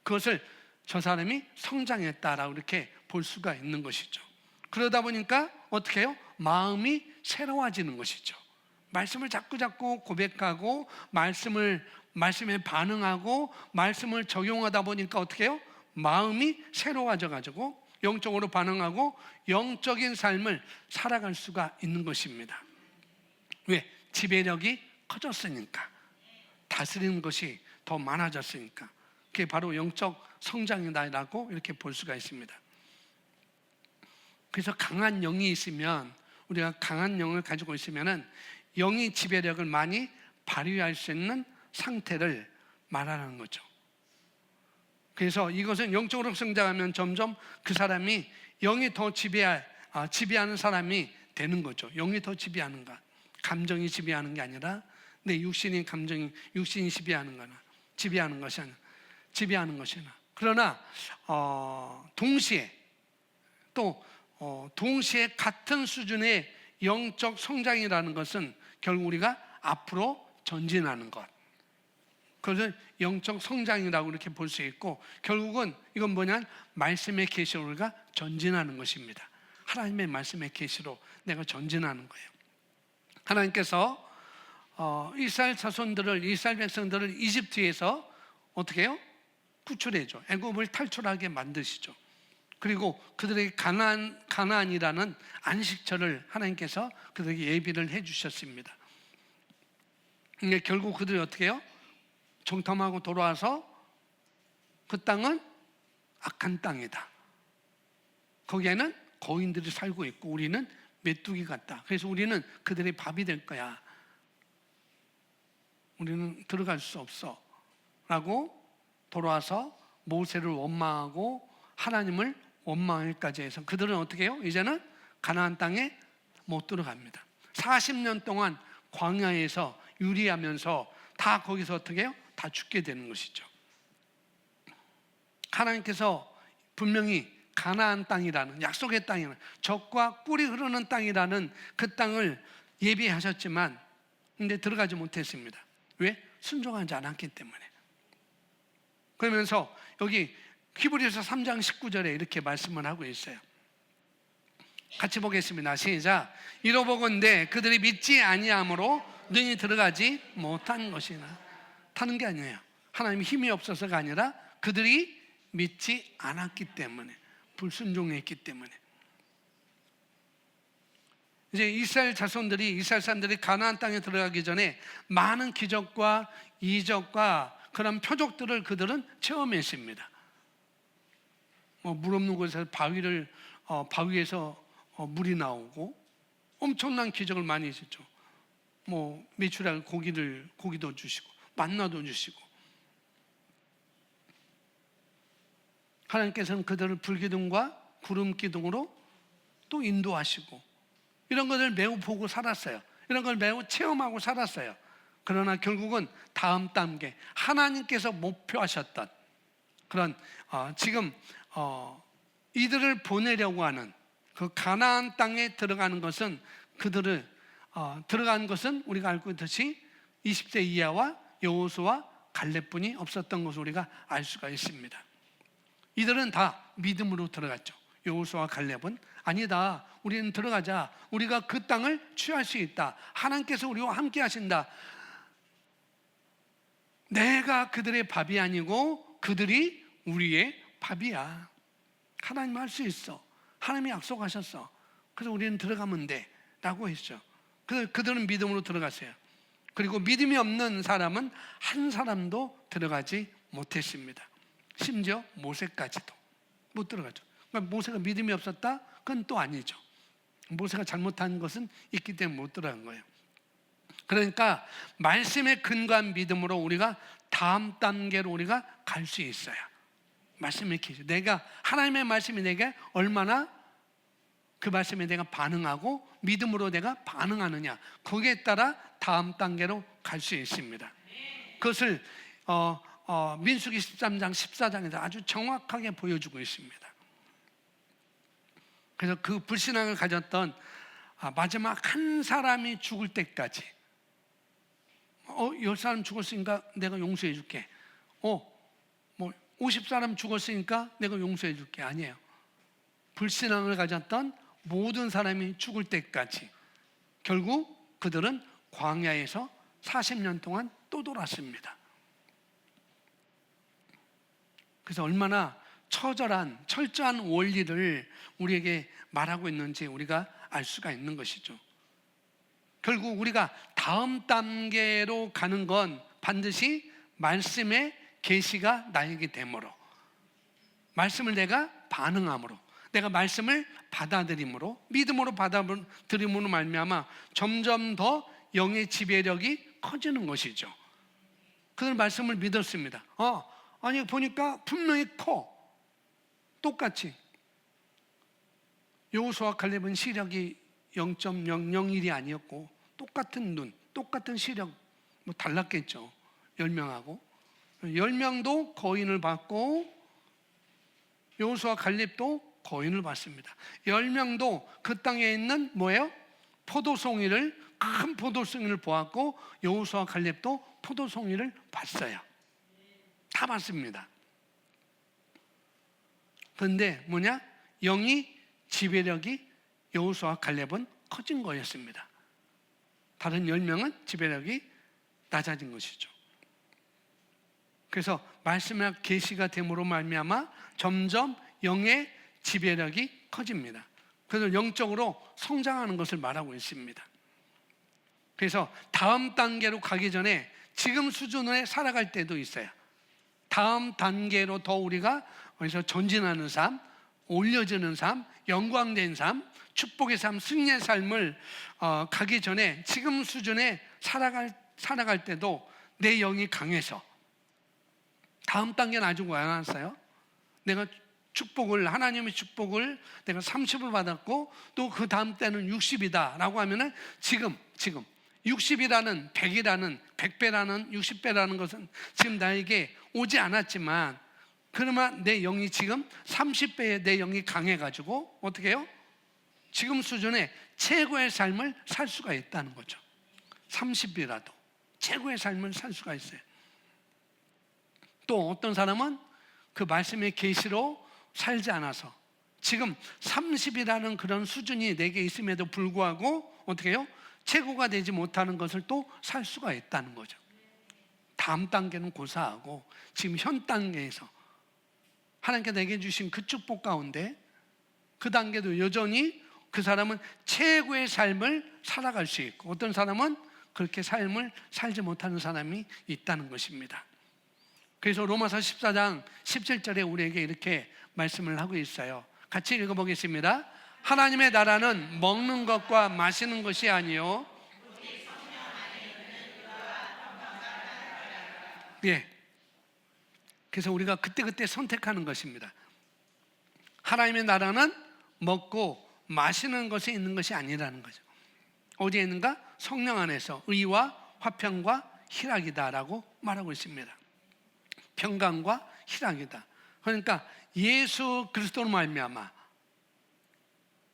그것을 저 사람이 성장했다라고 이렇게 볼 수가 있는 것이죠. 그러다 보니까 어떻게 해요? 마음이 새로워지는 것이죠. 말씀을 자꾸 고백하고, 말씀에 반응하고, 말씀을 적용하다 보니까 어떻게 해요? 마음이 새로워져 가지고 영적으로 반응하고 영적인 삶을 살아갈 수가 있는 것입니다. 왜? 지배력이 커졌으니까. 다스리는 것이 더 많아졌으니까. 그게 바로 영적 성장이다라고 이렇게 볼 수가 있습니다. 그래서 강한 영이 있으면, 우리가 강한 영을 가지고 있으면은 영이 지배력을 많이 발휘할 수 있는 상태를 말하는 거죠. 그래서 이것은 영적으로 성장하면 점점 그 사람이 영이 더 지배하는 사람이 되는 거죠. 영이 더 지배하는 것, 감정이 지배하는 게 아니라 내 육신이 지배하는 것이나. 그러나 동시에 같은 수준의 영적 성장이라는 것은 결국 우리가 앞으로 전진하는 것, 그것을 영적 성장이라고 이렇게 볼 수 있고, 결국은 이건 뭐냐, 말씀의 계시로 우리가 전진하는 것입니다. 하나님의 말씀의 계시로 내가 전진하는 거예요. 하나님께서 이스라엘 백성들을 이집트에서 어떻게 해요? 구출해줘. 애굽을 탈출하게 만드시죠. 그리고 그들에게 가나안이라는 안식처를 하나님께서 그들에게 예비를 해주셨습니다. 근데 결국 그들이 어떻게 해요? 정탐하고 돌아와서 그 땅은 악한 땅이다. 거기에는 거인들이 살고 있고 우리는 메뚜기 같다. 그래서 우리는 그들의 밥이 될 거야. 우리는 들어갈 수 없어. 라고 돌아와서 모세를 원망하고 하나님을 원망하기까지 해서 그들은 어떻게 해요? 이제는 가나안 땅에 못 들어갑니다. 40년 동안 광야에서 유리하면서 다 거기서 어떻게 해요? 다 죽게 되는 것이죠. 하나님께서 분명히 가나안 땅이라는, 약속의 땅이라는, 젖과 꿀이 흐르는 땅이라는 그 땅을 예비하셨지만 근데 들어가지 못했습니다. 왜? 순종하지 않았기 때문에. 그러면서 여기 히브리서 3장 19절에 이렇게 말씀을 하고 있어요. 같이 보겠습니다. 시작. 이로보건대 그들이 믿지 아니함으로 능히 들어가지 못한 것이나. 타는 게 아니에요. 하나님이 힘이 없어서가 아니라 그들이 믿지 않았기 때문에, 불순종했기 때문에. 이제 이스라엘 사람들이 가나안 땅에 들어가기 전에 많은 기적과 이적과 그런 표적들을 그들은 체험했습니다. 물 없는 곳에서 바위에서 물이 나오고 엄청난 기적을 많이 했었죠. 메추라기 고기도 주시고 만나도 주시고, 하나님께서는 그들을 불기둥과 구름 기둥으로 또 인도하시고, 이런 것을 매우 보고 살았어요. 이런 걸 매우 체험하고 살았어요. 그러나 결국은 다음 단계, 하나님께서 목표하셨던 그런 지금 이들을 보내려고 하는 그 가나안 땅에 들어가는 것은 들어간 것은 우리가 알고 있듯이 20세 이하와 여호수아 갈렙뿐이 없었던 것을 우리가 알 수가 있습니다. 이들은 다 믿음으로 들어갔죠. 여호수아 갈렙은 아니다, 우리는 들어가자, 우리가 그 땅을 취할 수 있다, 하나님께서 우리와 함께 하신다, 내가 그들의 밥이 아니고 그들이 우리의 밥이야, 하나님 할 수 있어, 하나님이 약속하셨어, 그래서 우리는 들어가면 돼 라고 했죠. 그들은 믿음으로 들어갔어요. 그리고 믿음이 없는 사람은 한 사람도 들어가지 못했습니다. 심지어 모세까지도 못 들어가죠. 그러니까 모세가 믿음이 없었다? 그건 또 아니죠. 모세가 잘못한 것은 있기 때문에 못 들어간 거예요. 그러니까 말씀에 근거한 믿음으로 우리가 다음 단계로 우리가 갈 수 있어요. 말씀의 계시, 내가 하나님의 말씀이 내게 얼마나 그 말씀에 내가 반응하고 믿음으로 내가 반응하느냐, 거기에 따라 다음 단계로 갈 수 있습니다. 그것을 민수기 13장 14장에서 아주 정확하게 보여주고 있습니다. 그래서 그 불신앙을 가졌던 마지막 한 사람이 죽을 때까지 10사람 죽었으니까 내가 용서해 줄게, 50사람 죽었으니까 내가 용서해 줄게, 아니에요. 불신앙을 가졌던 모든 사람이 죽을 때까지 결국 그들은 광야에서 40년 동안 또 돌았습니다. 그래서 얼마나 철저한 원리를 우리에게 말하고 있는지 우리가 알 수가 있는 것이죠. 결국 우리가 다음 단계로 가는 건 반드시 말씀의 계시가 나에게 되므로, 말씀을 내가 반응함으로, 내가 말씀을 받아들임으로, 믿음으로 받아들임으로 말미암아 점점 더 영의 지배력이 커지는 것이죠. 그들 말씀을 믿었습니다. 아니 보니까 분명히 커. 똑같이 여호수아 칼렙은 시력이 0.001이 아니었고 똑같은 눈, 똑같은 시력 뭐 달랐겠죠. 10명하고 10명도 거인을 받고 여호수아 칼렙도 거인을 받습니다. 10명도 그 땅에 있는 뭐예요? 포도송이를, 큰 포도송이를 보았고 여호수아 칼렙도 포도송이를 봤어요. 다 봤습니다. 그런데 뭐냐? 영이 지배력이 여호수아 칼렙은 커진 거였습니다. 다른 10명은 지배력이 낮아진 것이죠. 그래서 말씀의 계시가 됨으로 말미암아 점점 영의 지배력이 커집니다. 그래서 영적으로 성장하는 것을 말하고 있습니다. 그래서 다음 단계로 가기 전에 지금 수준에 살아갈 때도 있어요. 다음 단계로 더 우리가 그래서 전진하는 삶, 올려지는 삶, 영광된 삶, 축복의 삶, 승리의 삶을 가기 전에 지금 수준에 살아갈 때도 내 영이 강해서, 다음 단계는 아직 안 왔어요. 내가 축복을, 하나님의 축복을 내가 30을 받았고 또 그 다음 때는 60이다 라고 하면은 지금 60이라는 100이라는 100배라는 60배라는 것은 지금 나에게 오지 않았지만, 그러나 내 영이 지금 30배의 내 영이 강해가지고 어떻게 해요? 지금 수준의 최고의 삶을 살 수가 있다는 거죠. 30이라도 최고의 삶을 살 수가 있어요. 또 어떤 사람은 그 말씀의 계시로 살지 않아서 지금 30이라는 그런 수준이 내게 있음에도 불구하고 어떻게 해요? 최고가 되지 못하는 것을 또 살 수가 있다는 거죠. 다음 단계는 고사하고 지금 현 단계에서 하나님께 내게 주신 그 축복 가운데 그 단계도 여전히 그 사람은 최고의 삶을 살아갈 수 있고, 어떤 사람은 그렇게 삶을 살지 못하는 사람이 있다는 것입니다. 그래서 로마서 14장 17절에 우리에게 이렇게 말씀을 하고 있어요. 같이 읽어보겠습니다. 하나님의 나라는 먹는 것과 마시는 것이 아니요. 예. 그래서 우리가 그때그때 선택하는 것입니다. 하나님의 나라는 먹고 마시는 것에 있는 것이 아니라는 거죠. 어디에 있는가? 성령 안에서 의와 화평과 희락이다라고 말하고 있습니다. 평강과 희락이다. 그러니까 예수 그리스도로 말미암아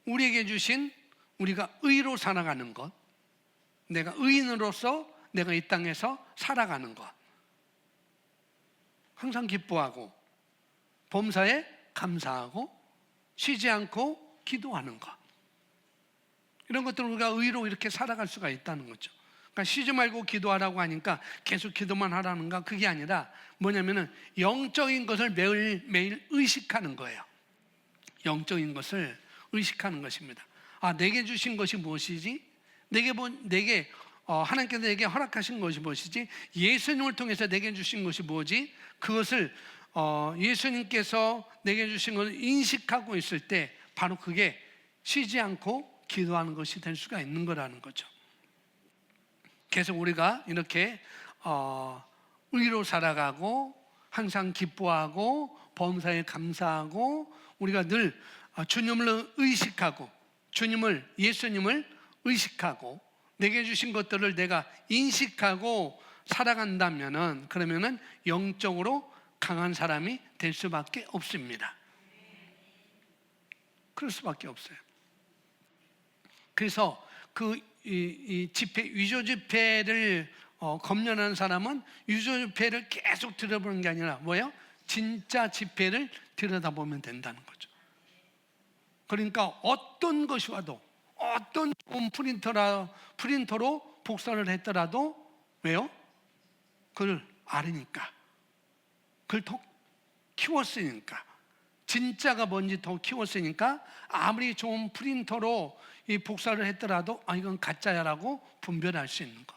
우리에게 주신, 우리가 의로 살아가는 것, 내가 의인으로서 내가 이 땅에서 살아가는 것, 항상 기뻐하고 범사에 감사하고 쉬지 않고 기도하는 것, 이런 것들을 우리가 의로 이렇게 살아갈 수가 있다는 거죠. 그러니까 쉬지 말고 기도하라고 하니까 계속 기도만 하라는가? 그게 아니라 뭐냐면은 영적인 것을 매일 의식하는 거예요. 영적인 것을 의식하는 것입니다. 내게 주신 것이 무엇이지? 내게 하나님께서 내게 허락하신 것이 무엇이지? 예수님을 통해서 내게 주신 것이 뭐지? 그것을 예수님께서 내게 주신 것을 인식하고 있을 때 바로 그게 쉬지 않고 기도하는 것이 될 수가 있는 거라는 거죠. 그래서 우리가 이렇게 의로 살아가고 항상 기뻐하고 범사에 감사하고 우리가 늘 주님을 의식하고 예수님을 의식하고 내게 주신 것들을 내가 인식하고 살아간다면은, 그러면은 영적으로 강한 사람이 될 수밖에 없습니다. 그럴 수밖에 없어요. 그래서 위조 지폐를 검열하는 사람은 위조 지폐를 계속 들여다보는 게 아니라 뭐예요? 진짜 지폐를 들여다보면 된다는 거죠. 그러니까 어떤 것이 와도, 어떤 좋은 프린터로 복사를 했더라도 왜요? 그걸 알으니까, 그걸 더 키웠으니까, 진짜가 뭔지 더 키웠으니까 아무리 좋은 프린터로 이 복사를 했더라도 이건 가짜야라고 분별할 수 있는 것.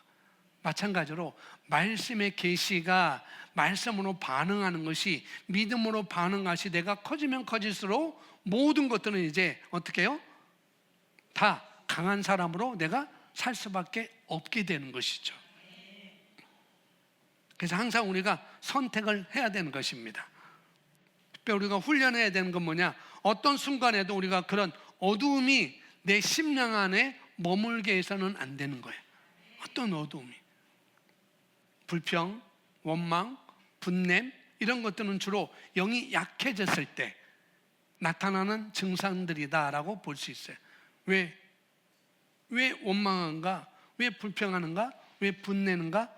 마찬가지로 말씀의 계시가 말씀으로 반응하는 것이, 믿음으로 반응하는 것이 내가 커지면 커질수록 모든 것들은 이제 어떻게 해요? 다 강한 사람으로 내가 살 수밖에 없게 되는 것이죠. 그래서 항상 우리가 선택을 해야 되는 것입니다. 특별히 우리가 훈련해야 되는 건 뭐냐? 어떤 순간에도 우리가 그런 어두움이 내 심령 안에 머물게 해서는 안 되는 거예요. 어떤 어두움이, 불평, 원망, 분냄, 이런 것들은 주로 영이 약해졌을 때 나타나는 증상들이다라고 볼 수 있어요. 왜 원망한가? 왜 불평하는가? 왜 분내는가?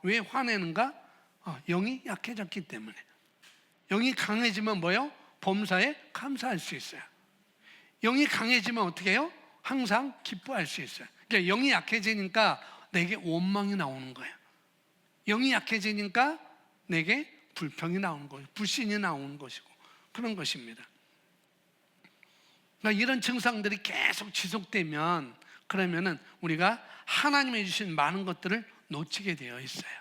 왜 화내는가? 영이 약해졌기 때문에. 영이 강해지면 뭐예요? 범사에 감사할 수 있어요. 영이 강해지면 어떻게 해요? 항상 기뻐할 수 있어요. 그러니까 영이 약해지니까 내게 원망이 나오는 거예요. 영이 약해지니까 내게 불평이 나오는 거예요. 불신이 나오는 것이고, 그런 것입니다. 그러니까 이런 증상들이 계속 지속되면, 그러면은 우리가 하나님이 주신 많은 것들을 놓치게 되어 있어요.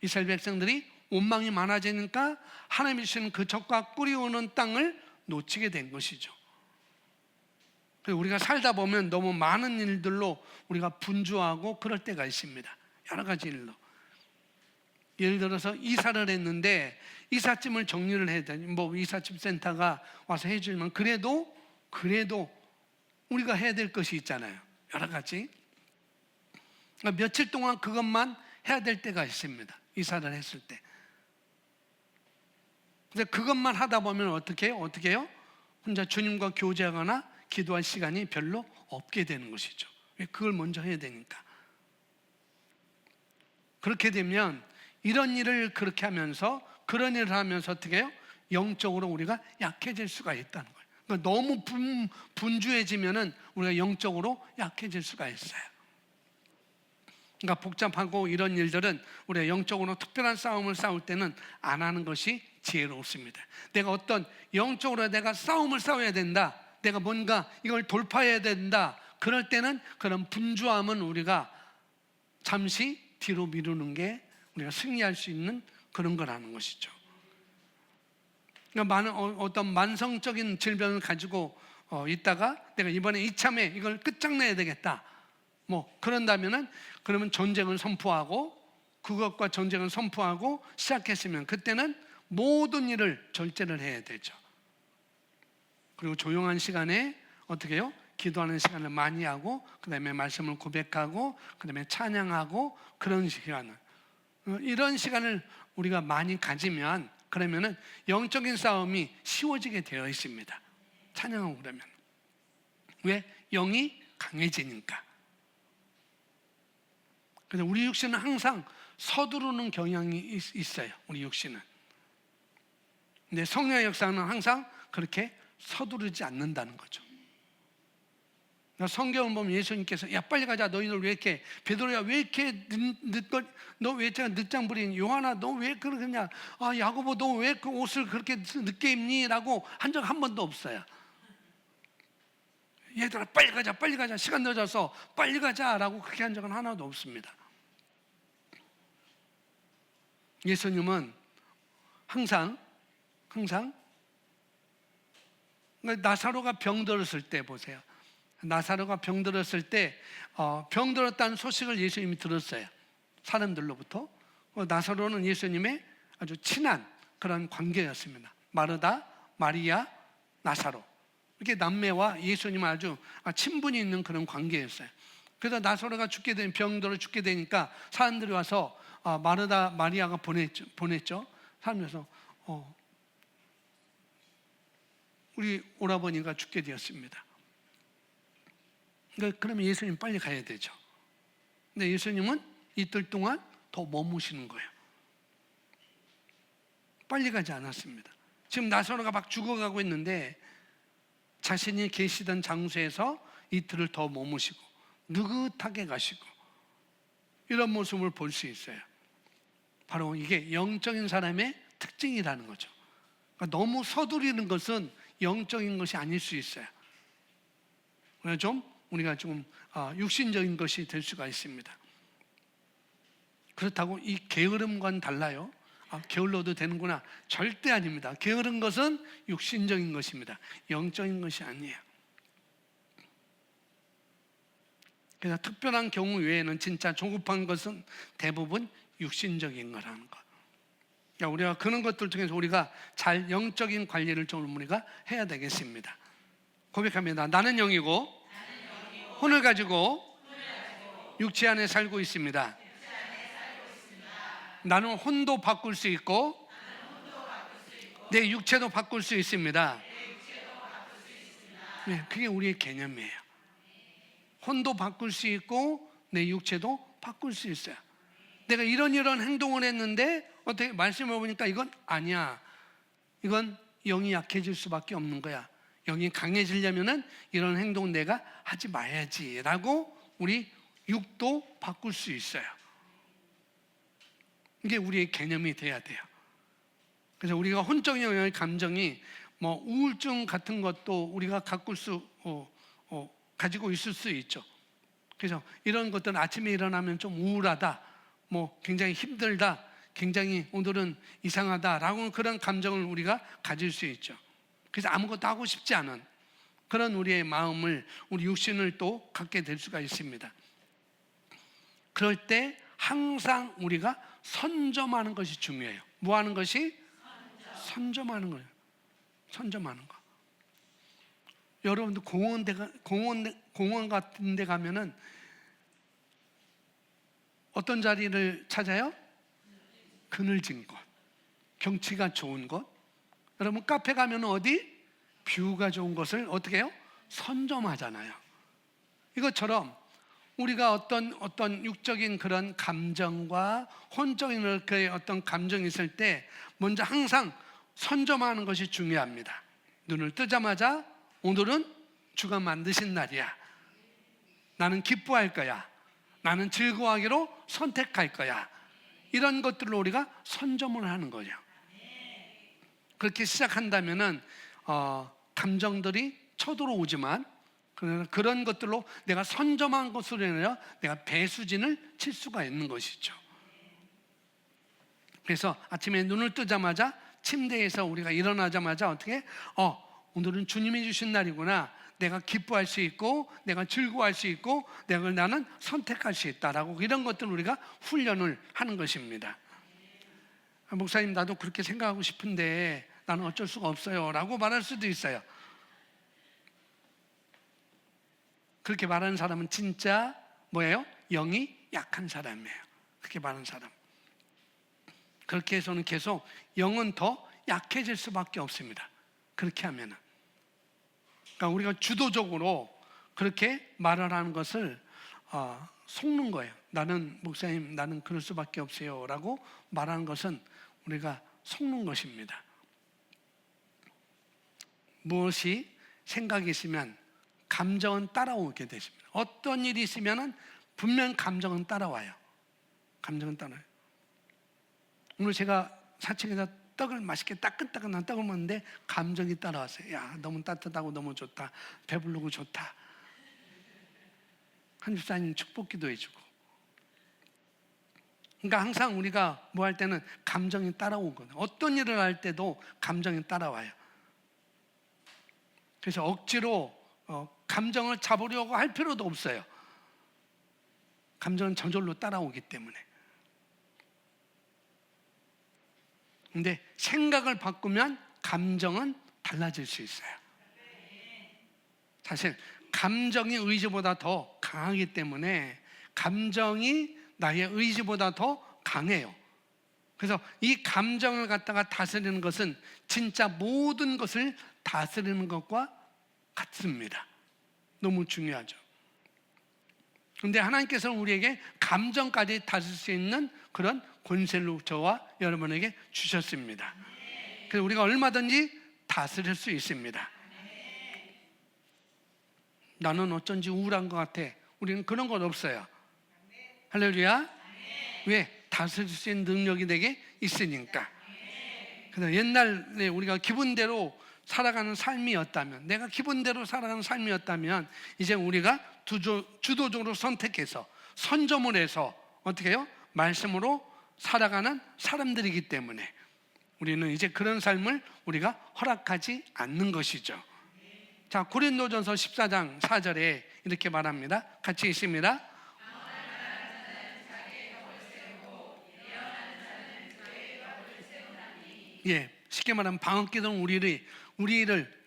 이스라엘 백성들이 원망이 많아지니까 하나님이 주신 그 적과 꿀이 오는 땅을 놓치게 된 것이죠. 우리가 살다 보면 너무 많은 일들로 우리가 분주하고 그럴 때가 있습니다. 여러 가지 일로. 예를 들어서 이사를 했는데 이삿짐을 정리를 해야 되니 이삿짐 센터가 와서 해주면 그래도 우리가 해야 될 것이 있잖아요. 여러 가지. 그러니까 며칠 동안 그것만 해야 될 때가 있습니다. 이사를 했을 때. 근데 그것만 하다 보면 어떻게 해요? 혼자 주님과 교제하거나 기도할 시간이 별로 없게 되는 것이죠. 왜? 그걸 먼저 해야 되니까. 그렇게 되면 이런 일을 그렇게 하면서, 그런 일을 하면서 어떻게 해요? 영적으로 우리가 약해질 수가 있다는 거예요. 그러니까 너무 분주해지면은 우리가 영적으로 약해질 수가 있어요. 그러니까 복잡하고 이런 일들은 우리가 영적으로 특별한 싸움을 싸울 때는 안 하는 것이 지혜롭습니다. 내가 어떤 영적으로 내가 싸움을 싸워야 된다, 내가 뭔가 이걸 돌파해야 된다, 그럴 때는 그런 분주함은 우리가 잠시 뒤로 미루는 게 우리가 승리할 수 있는 그런 거라는 것이죠. 그러니까 어떤 만성적인 질병을 가지고 있다가 내가 이번에 이참에 이걸 끝장내야 되겠다, 그런다면은, 그러면 전쟁을 선포하고, 그것과 전쟁을 선포하고 시작했으면 그때는 모든 일을 절제를 해야 되죠. 그리고 조용한 시간에 어떻게 해요? 기도하는 시간을 많이 하고, 그 다음에 말씀을 고백하고, 그 다음에 찬양하고, 그런 시간을, 이런 시간을 우리가 많이 가지면, 그러면은 영적인 싸움이 쉬워지게 되어 있습니다. 찬양하고 그러면. 왜? 영이 강해지니까. 그래서 우리 육신은 항상 서두르는 경향이 있어요. 우리 육신은. 근데 성령의 역사는 항상 그렇게 서두르지 않는다는 거죠. 성경을 보면 예수님께서 야 빨리 가자, 너희들 왜 이렇게, 베드로야 왜 이렇게 너 왜 늦장 부린, 요한아 너 왜 그러냐, 야고보 너 왜 그 옷을 그렇게 늦게 입니? 라고 한 적 한 번도 없어요. 얘들아 빨리 가자, 시간 늦어서 빨리 가자 라고 그렇게 한 적은 하나도 없습니다. 예수님은 항상 나사로가 병들었을 때 보세요. 나사로가 병들었을 때 병들었다는 소식을 예수님이 들었어요. 사람들로부터. 나사로는 예수님의 아주 친한 그런 관계였습니다. 마르다, 마리아, 나사로, 이렇게 남매와 예수님은 아주 친분이 있는 그런 관계였어요. 그래서 나사로가 병들어 죽게 되니까 사람들이 와서 마르다, 마리아가 보냈죠. 사람들에서 우리 오라버니가 죽게 되었습니다. 그러면 예수님 빨리 가야 되죠. 근데 예수님은 이틀 동안 더 머무시는 거예요. 빨리 가지 않았습니다. 지금 나사로가 막 죽어가고 있는데 자신이 계시던 장소에서 이틀을 더 머무시고 느긋하게 가시고, 이런 모습을 볼 수 있어요. 바로 이게 영적인 사람의 특징이라는 거죠. 그러니까 너무 서두르는 것은 영적인 것이 아닐 수 있어요. 우리가 좀 육신적인 것이 될 수가 있습니다. 그렇다고 이 게으름과는 달라요. 게을러도 되는구나. 절대 아닙니다. 게으른 것은 육신적인 것입니다. 영적인 것이 아니에요. 그래서 특별한 경우 외에는 진짜 조급한 것은 대부분 육신적인 거라는 것. 그러니까 우리가 그런 것들 중에서 우리가 잘 영적인 관리를 좀 우리가 해야 되겠습니다. 고백합니다. 나는 영이고 혼을 가지고 육체 안에 살고 있습니다. 나는 혼도 바꿀 수 있고 내 육체도 바꿀 수 있습니다. 네, 그게 우리의 개념이에요. 혼도 바꿀 수 있고 내 육체도 바꿀 수 있어요. 내가 이런 행동을 했는데 어떻게 말씀을 보니까 이건 아니야. 이건 영이 약해질 수밖에 없는 거야. 영이 강해지려면은 이런 행동 내가 하지 말아야지라고 우리 육도 바꿀 수 있어요. 이게 우리의 개념이 돼야 돼요. 그래서 우리가 혼적인 영역의 감정이 뭐 우울증 같은 것도 우리가 가지고 있을 수 있죠. 그래서 이런 것들은 아침에 일어나면 좀 우울하다, 뭐 굉장히 힘들다, 굉장히 오늘은 이상하다라고 그런 감정을 우리가 가질 수 있죠. 그래서 아무것도 하고 싶지 않은 그런 우리의 마음을, 우리 육신을 또 갖게 될 수가 있습니다. 그럴 때 항상 우리가 선점하는 것이 중요해요. 뭐 하는 것이? 선점하는 거예요. 선점하는 거. 여러분들 공원 같은 데 가면은 어떤 자리를 찾아요? 그늘진 곳, 경치가 좋은 곳. 여러분 카페 가면 어디? 뷰가 좋은 곳을 어떻게 해요? 선점하잖아요. 이것처럼 우리가 어떤 육적인 그런 감정과 혼적인 그의 어떤 감정이 있을 때 먼저 항상 선점하는 것이 중요합니다. 눈을 뜨자마자 오늘은 주가 만드신 날이야. 나는 기뻐할 거야. 나는 즐거워하기로 선택할 거야. 이런 것들로 우리가 선점을 하는 거죠. 그렇게 시작한다면은 감정들이 쳐들어오지만 그런 것들로 내가 선점한 것으로 인하여 내가 배수진을 칠 수가 있는 것이죠. 그래서 아침에 눈을 뜨자마자 침대에서 우리가 일어나자마자 어떻게? 오늘은 주님이 주신 날이구나. 내가 기뻐할 수 있고 내가 즐거워할 수 있고 나는 선택할 수 있다라고 이런 것들을 우리가 훈련을 하는 것입니다. 목사님 나도 그렇게 생각하고 싶은데 나는 어쩔 수가 없어요 라고 말할 수도 있어요. 그렇게 말하는 사람은 진짜 뭐예요? 영이 약한 사람이에요. 그렇게 말하는 사람. 그렇게 해서는 계속 영은 더 약해질 수밖에 없습니다. 그렇게 하면은. 그러니까 우리가 주도적으로 그렇게 말을 하는 것을 속는 거예요. 나는 목사님 나는 그럴 수밖에 없어요 라고 말하는 것은 우리가 속는 것입니다. 무엇이 생각이 있으면 감정은 따라오게 되십니다. 어떤 일이 있으면 분명 감정은 따라와요. 감정은 따라와요. 오늘 제가 사측에서 떡을 맛있게 따끈따끈한 떡을 먹는데 감정이 따라왔어요. 야, 너무 따뜻하고 너무 좋다. 배부르고 좋다. 한 집사님 축복 기도해주고. 그러니까 항상 우리가 뭐 할 때는 감정이 따라오거든요. 어떤 일을 할 때도 감정이 따라와요. 그래서 억지로 감정을 잡으려고 할 필요도 없어요. 감정은 저절로 따라오기 때문에. 근데 생각을 바꾸면 감정은 달라질 수 있어요. 사실 감정이 의지보다 더 강하기 때문에 감정이 나의 의지보다 더 강해요. 그래서 이 감정을 갖다가 다스리는 것은 진짜 모든 것을 다스리는 것과 같습니다. 너무 중요하죠. 그런데 하나님께서는 우리에게 감정까지 다스릴 수 있는 그런 권세를 저와 여러분에게 주셨습니다. 그래서 우리가 얼마든지 다스릴 수 있습니다. 나는 어쩐지 우울한 것 같아. 우리는 그런 건 없어요. 할렐루야. 왜? 다스릴 수 있는 능력이 내게 있으니까. 그래서 옛날에 우리가 기분대로 살아가는 삶이었다면, 내가 기분대로 살아가는 삶이었다면 이제 우리가 주도적으로 선택해서 선점을 해서 어떻게 해요? 말씀으로 살아가는 사람들이기 때문에 우리는 이제 그런 삶을 우리가 허락하지 않는 것이죠. 자, 고린도전서 14장 4절에 이렇게 말합니다. 같이 읽습니다. 예, 쉽게 말하면 방언기도는 우리를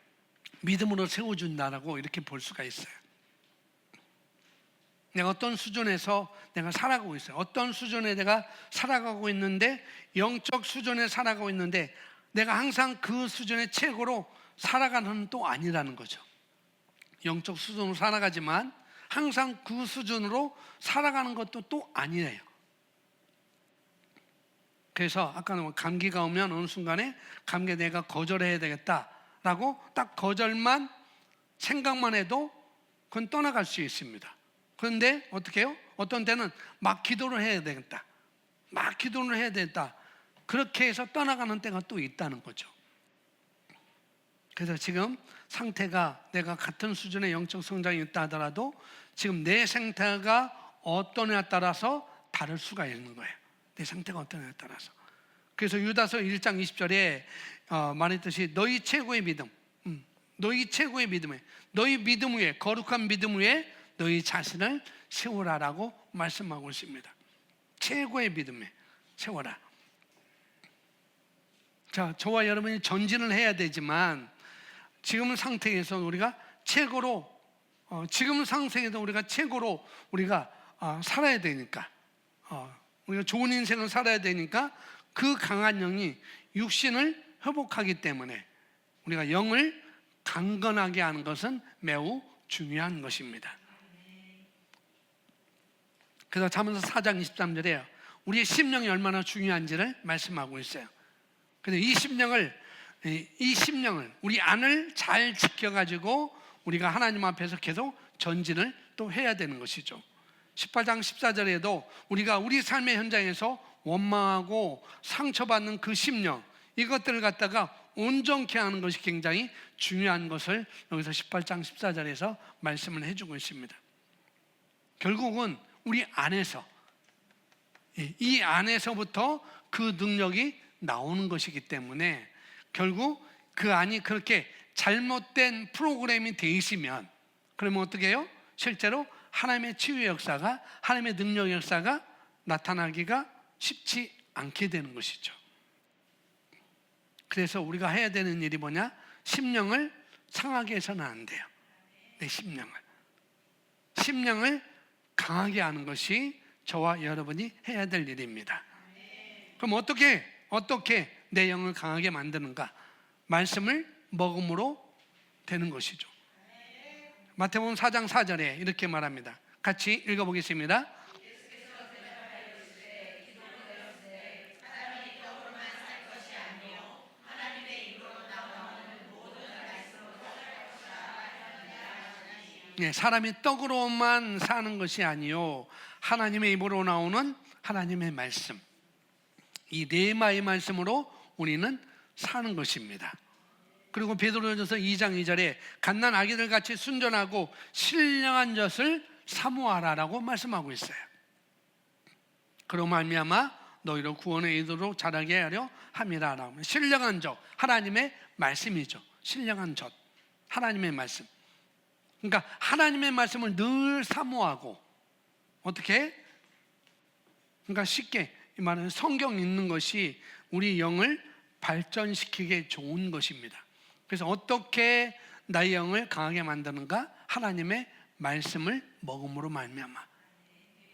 믿음으로 세워준다라고 이렇게 볼 수가 있어요. 내가 어떤 수준에서 내가 살아가고 있어요. 어떤 수준에 내가 살아가고 있는데, 영적 수준에 살아가고 있는데 내가 항상 그 수준의 최고로 살아가는 또 아니라는 거죠. 영적 수준으로 살아가지만 항상 그 수준으로 살아가는 것도 또 아니에요. 그래서 아까는 감기가 오면 어느 순간에 감기에 내가 거절해야 되겠다라고 딱 거절만 생각만 해도 그건 떠나갈 수 있습니다. 그런데 어떻게 해요? 어떤 때는 막 기도를 해야 되겠다, 막 기도를 해야 되겠다, 그렇게 해서 떠나가는 때가 또 있다는 거죠. 그래서 지금 상태가 내가 같은 수준의 영적 성장이 있다 하더라도 지금 내 상태가 어떠냐에 따라서 다를 수가 있는 거예요. 내 상태가 어떠냐에 따라서. 그래서 유다서 1장 20절에 말했듯이 너희 최고의 믿음, 너희 최고의 믿음에, 너희 믿음 위에, 거룩한 믿음 위에 너희 자신을 세우라라고 말씀하고 있습니다. 최고의 믿음에 세워라. 자, 저와 여러분이 전진을 해야 되지만 지금 상태에서 우리가 최고로, 지금 상태에서 우리가 최고로 우리가 살아야 되니까, 우리가 좋은 인생을 살아야 되니까 그 강한 영이 육신을 회복하기 때문에 우리가 영을 강건하게 하는 것은 매우 중요한 것입니다. 그래서 잠언서 4장 23절에 우리의 심령이 얼마나 중요한지를 말씀하고 있어요. 그래서 이 심령을 우리 안을 잘 지켜가지고 우리가 하나님 앞에서 계속 전진을 또 해야 되는 것이죠. 18장 14절에도 우리가 우리 삶의 현장에서 원망하고 상처받는 그 심령, 이것들을 갖다가 온전케 하는 것이 굉장히 중요한 것을 여기서 18장 14절에서 말씀을 해주고 있습니다. 결국은 우리 안에서, 이 안에서부터 그 능력이 나오는 것이기 때문에 결국 그 안이 그렇게 잘못된 프로그램이 돼 있으면 그러면 어떻게 해요? 실제로 하나님의 치유의 역사가, 하나님의 능력의 역사가 나타나기가 쉽지 않게 되는 것이죠. 그래서 우리가 해야 되는 일이 뭐냐? 심령을 상하게 해서는 안 돼요. 내 심령을 강하게 하는 것이 저와 여러분이 해야 될 일입니다. 그럼 어떻게 내 영을 강하게 만드는가? 말씀을 먹음으로 되는 것이죠. 마태복음 4장 4절에 이렇게 말합니다. 같이 읽어보겠습니다. 사람이 떡으로만 사는 것이 아니요 하나님의 입으로 나오는 하나님의 말씀, 이 레마의 말씀으로 우리는 사는 것입니다. 그리고 베드로전서 2장 2절에 갓난 아기들 같이 순전하고 신령한 젖을 사모하라라고 말씀하고 있어요. 그로 말미암아 너희로 구원의 이도록 자라게 하려 함이라라고. 신령한 젖, 하나님의 말씀이죠. 신령한 젖, 하나님의 말씀. 그러니까 하나님의 말씀을 늘 사모하고, 어떻게? 그러니까 쉽게 말하면 성경 읽는 것이 우리 영을 발전시키기에 좋은 것입니다. 그래서 어떻게 나의 영을 강하게 만드는가? 하나님의 말씀을 먹음으로 말미암아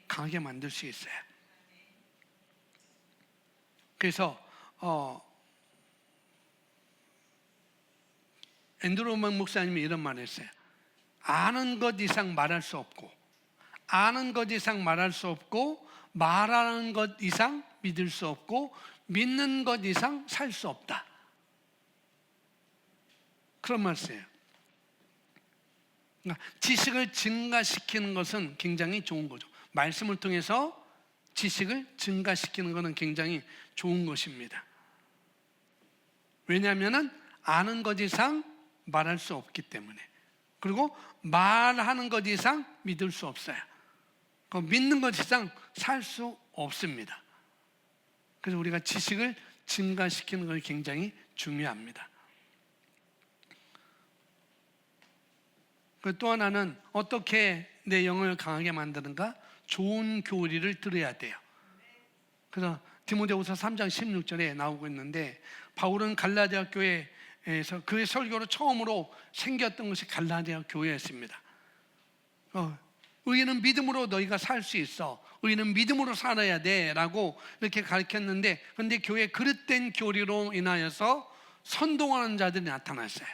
강하게 만들 수 있어요. 그래서 앤드루 우먼 목사님이 이런 말을 했어요. 아는 것 이상 말할 수 없고, 아는 것 이상 말할 수 없고, 말하는 것 이상 믿을 수 없고, 믿는 것 이상 살 수 없다. 그런 말씀이에요. 그러니까 지식을 증가시키는 것은 굉장히 좋은 거죠. 말씀을 통해서 지식을 증가시키는 것은 굉장히 좋은 것입니다. 왜냐하면 아는 것 이상 말할 수 없기 때문에. 그리고 말하는 것 이상 믿을 수 없어요. 믿는 것 이상 살 수 없습니다. 그래서 우리가 지식을 증가시키는 것이 굉장히 중요합니다. 또 하나는 어떻게 내 영을 강하게 만드는가? 좋은 교리를 들어야 돼요. 그래서 디모데후서 3장 16절에 나오고 있는데, 바울은 갈라디아 교회에서 그의 설교로 처음으로 생겼던 것이 갈라디아 교회였습니다. 의인은 믿음으로 너희가 살 수 있어, 의인은 믿음으로 살아야 돼 라고 이렇게 가르쳤는데, 그런데 교회의 그릇된 교리로 인하여서 선동하는 자들이 나타났어요.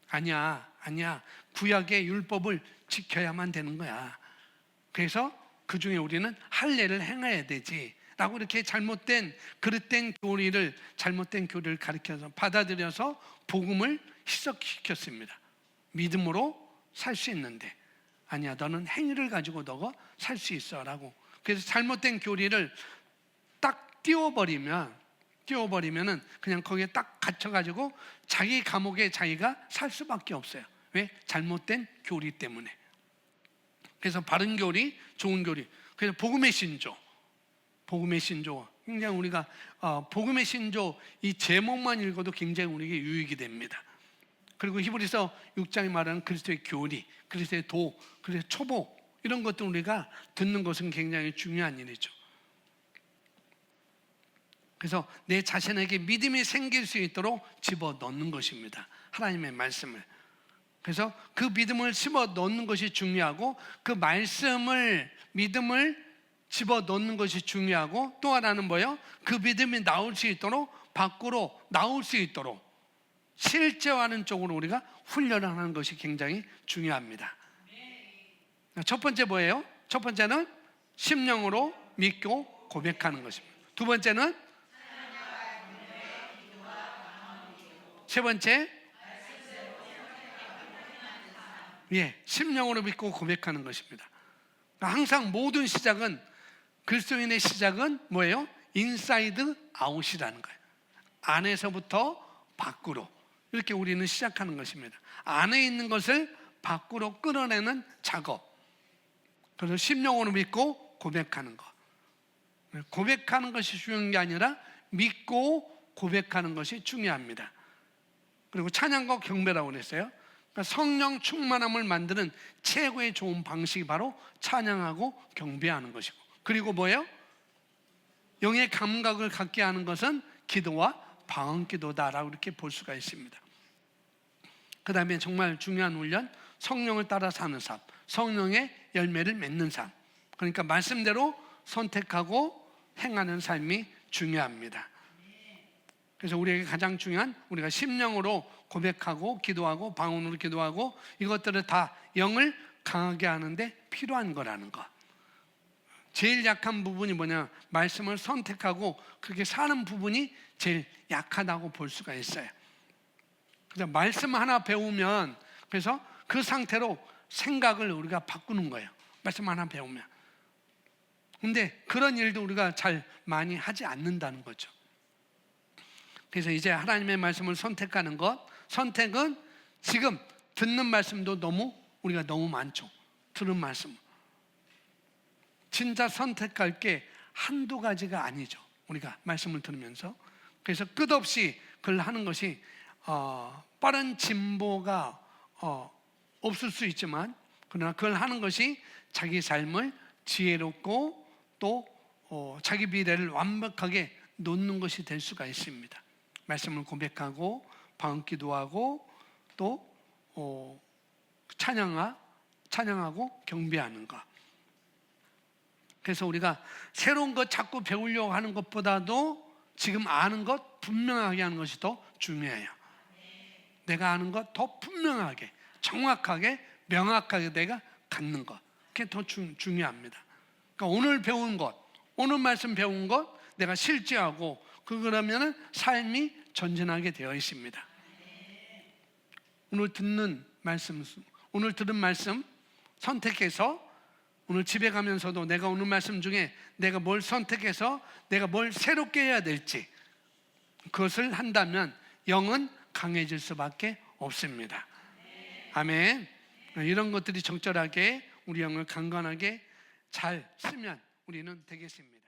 아니야 구약의 율법을 지켜야만 되는 거야. 그래서 그 중에 우리는 할례를 행해야 되지 라고 이렇게 잘못된 교리를 가르쳐서 받아들여서 복음을 희석시켰습니다. 믿음으로 살 수 있는데, 아니야 너는 행위를 가지고 너가 살 수 있어 라고. 그래서 잘못된 교리를 딱 띄워버리면은 그냥 거기에 딱 갇혀가지고 자기 감옥에 자기가 살 수밖에 없어요. 왜? 잘못된 교리 때문에. 그래서 바른 교리, 좋은 교리. 그래서 복음의 신조, 굉장히 우리가 복음의 신조 이 제목만 읽어도 굉장히 우리에게 유익이 됩니다. 그리고 히브리서 6장이 말하는 그리스도의 교리, 그리스도의 도, 그리스도의 초보, 이런 것도 우리가 듣는 것은 굉장히 중요한 일이죠. 그래서 내 자신에게 믿음이 생길 수 있도록 집어넣는 것입니다. 하나님의 말씀을. 그래서 그 믿음을 집어넣는 것이 중요하고, 그 믿음을 집어넣는 것이 중요하고, 또 하나는 뭐예요? 그 믿음이 나올 수 있도록, 밖으로 나올 수 있도록 실제화하는 쪽으로 우리가 훈련을 하는 것이 굉장히 중요합니다. 첫 번째 뭐예요? 첫 번째는 심령으로 믿고 고백하는 것입니다. 두 번째는, 세 번째, 심령으로 믿고 고백하는 것입니다. 항상 모든 시작은, 그리스도인의 시작은 뭐예요? 인사이드 아웃이라는 거예요. 안에서부터 밖으로 이렇게 우리는 시작하는 것입니다. 안에 있는 것을 밖으로 끌어내는 작업. 그래서 심령으로 믿고 고백하는 것. 고백하는 것이 중요한 게 아니라 믿고 고백하는 것이 중요합니다. 그리고 찬양과 경배라고 그랬어요. 그러니까 성령 충만함을 만드는 최고의 좋은 방식이 바로 찬양하고 경배하는 것이고, 그리고 뭐예요? 영의 감각을 갖게 하는 것은 기도와 방언기도다라고 이렇게 볼 수가 있습니다. 그 다음에 정말 중요한 훈련, 성령을 따라 사는 삶, 성령의 열매를 맺는 삶. 그러니까 말씀대로 선택하고 행하는 삶이 중요합니다. 그래서 우리에게 가장 중요한, 우리가 심령으로 고백하고 기도하고 방언으로 기도하고, 이것들을 다 영을 강하게 하는데 필요한 거라는 것. 제일 약한 부분이 뭐냐? 말씀을 선택하고 그렇게 사는 부분이 제일 약하다고 볼 수가 있어요. 그래서 말씀 하나 배우면, 그래서 그 상태로 생각을 우리가 바꾸는 거예요. 말씀 하나 배우면. 근데 그런 일도 우리가 잘 많이 하지 않는다는 거죠. 그래서 이제 하나님의 말씀을 선택하는 것, 선택은 지금 듣는 말씀도 우리가 너무 많죠. 들은 말씀. 진짜 선택할 게 한두 가지가 아니죠. 우리가 말씀을 들으면서. 그래서 끝없이 그걸 하는 것이 빠른 진보가 없을 수 있지만, 그러나 그걸 하는 것이 자기 삶을 지혜롭고 또 자기 미래를 완벽하게 놓는 것이 될 수가 있습니다. 말씀을 고백하고 방언기도하고 또 찬양하고 경배하는 것. 그래서 우리가 새로운 것 자꾸 배우려고 하는 것보다도 지금 아는 것 분명하게 하는 것이 더 중요해요. 내가 아는 것 더 분명하게, 정확하게, 명확하게 내가 갖는 것, 그게 더 중요합니다. 그러니까 오늘 배운 것, 오늘 말씀 배운 것 내가 실제하고, 그러면은 삶이 전진하게 되어 있습니다. 오늘 들은 말씀 선택해서, 오늘 집에 가면서도 내가 오늘 말씀 중에 내가 뭘 선택해서 내가 뭘 새롭게 해야 될지, 그것을 한다면 영은 강해질 수밖에 없습니다. 아멘. 이런 것들이 적절하게 우리 영을 강건하게 잘 쓰면 우리는 되겠습니다.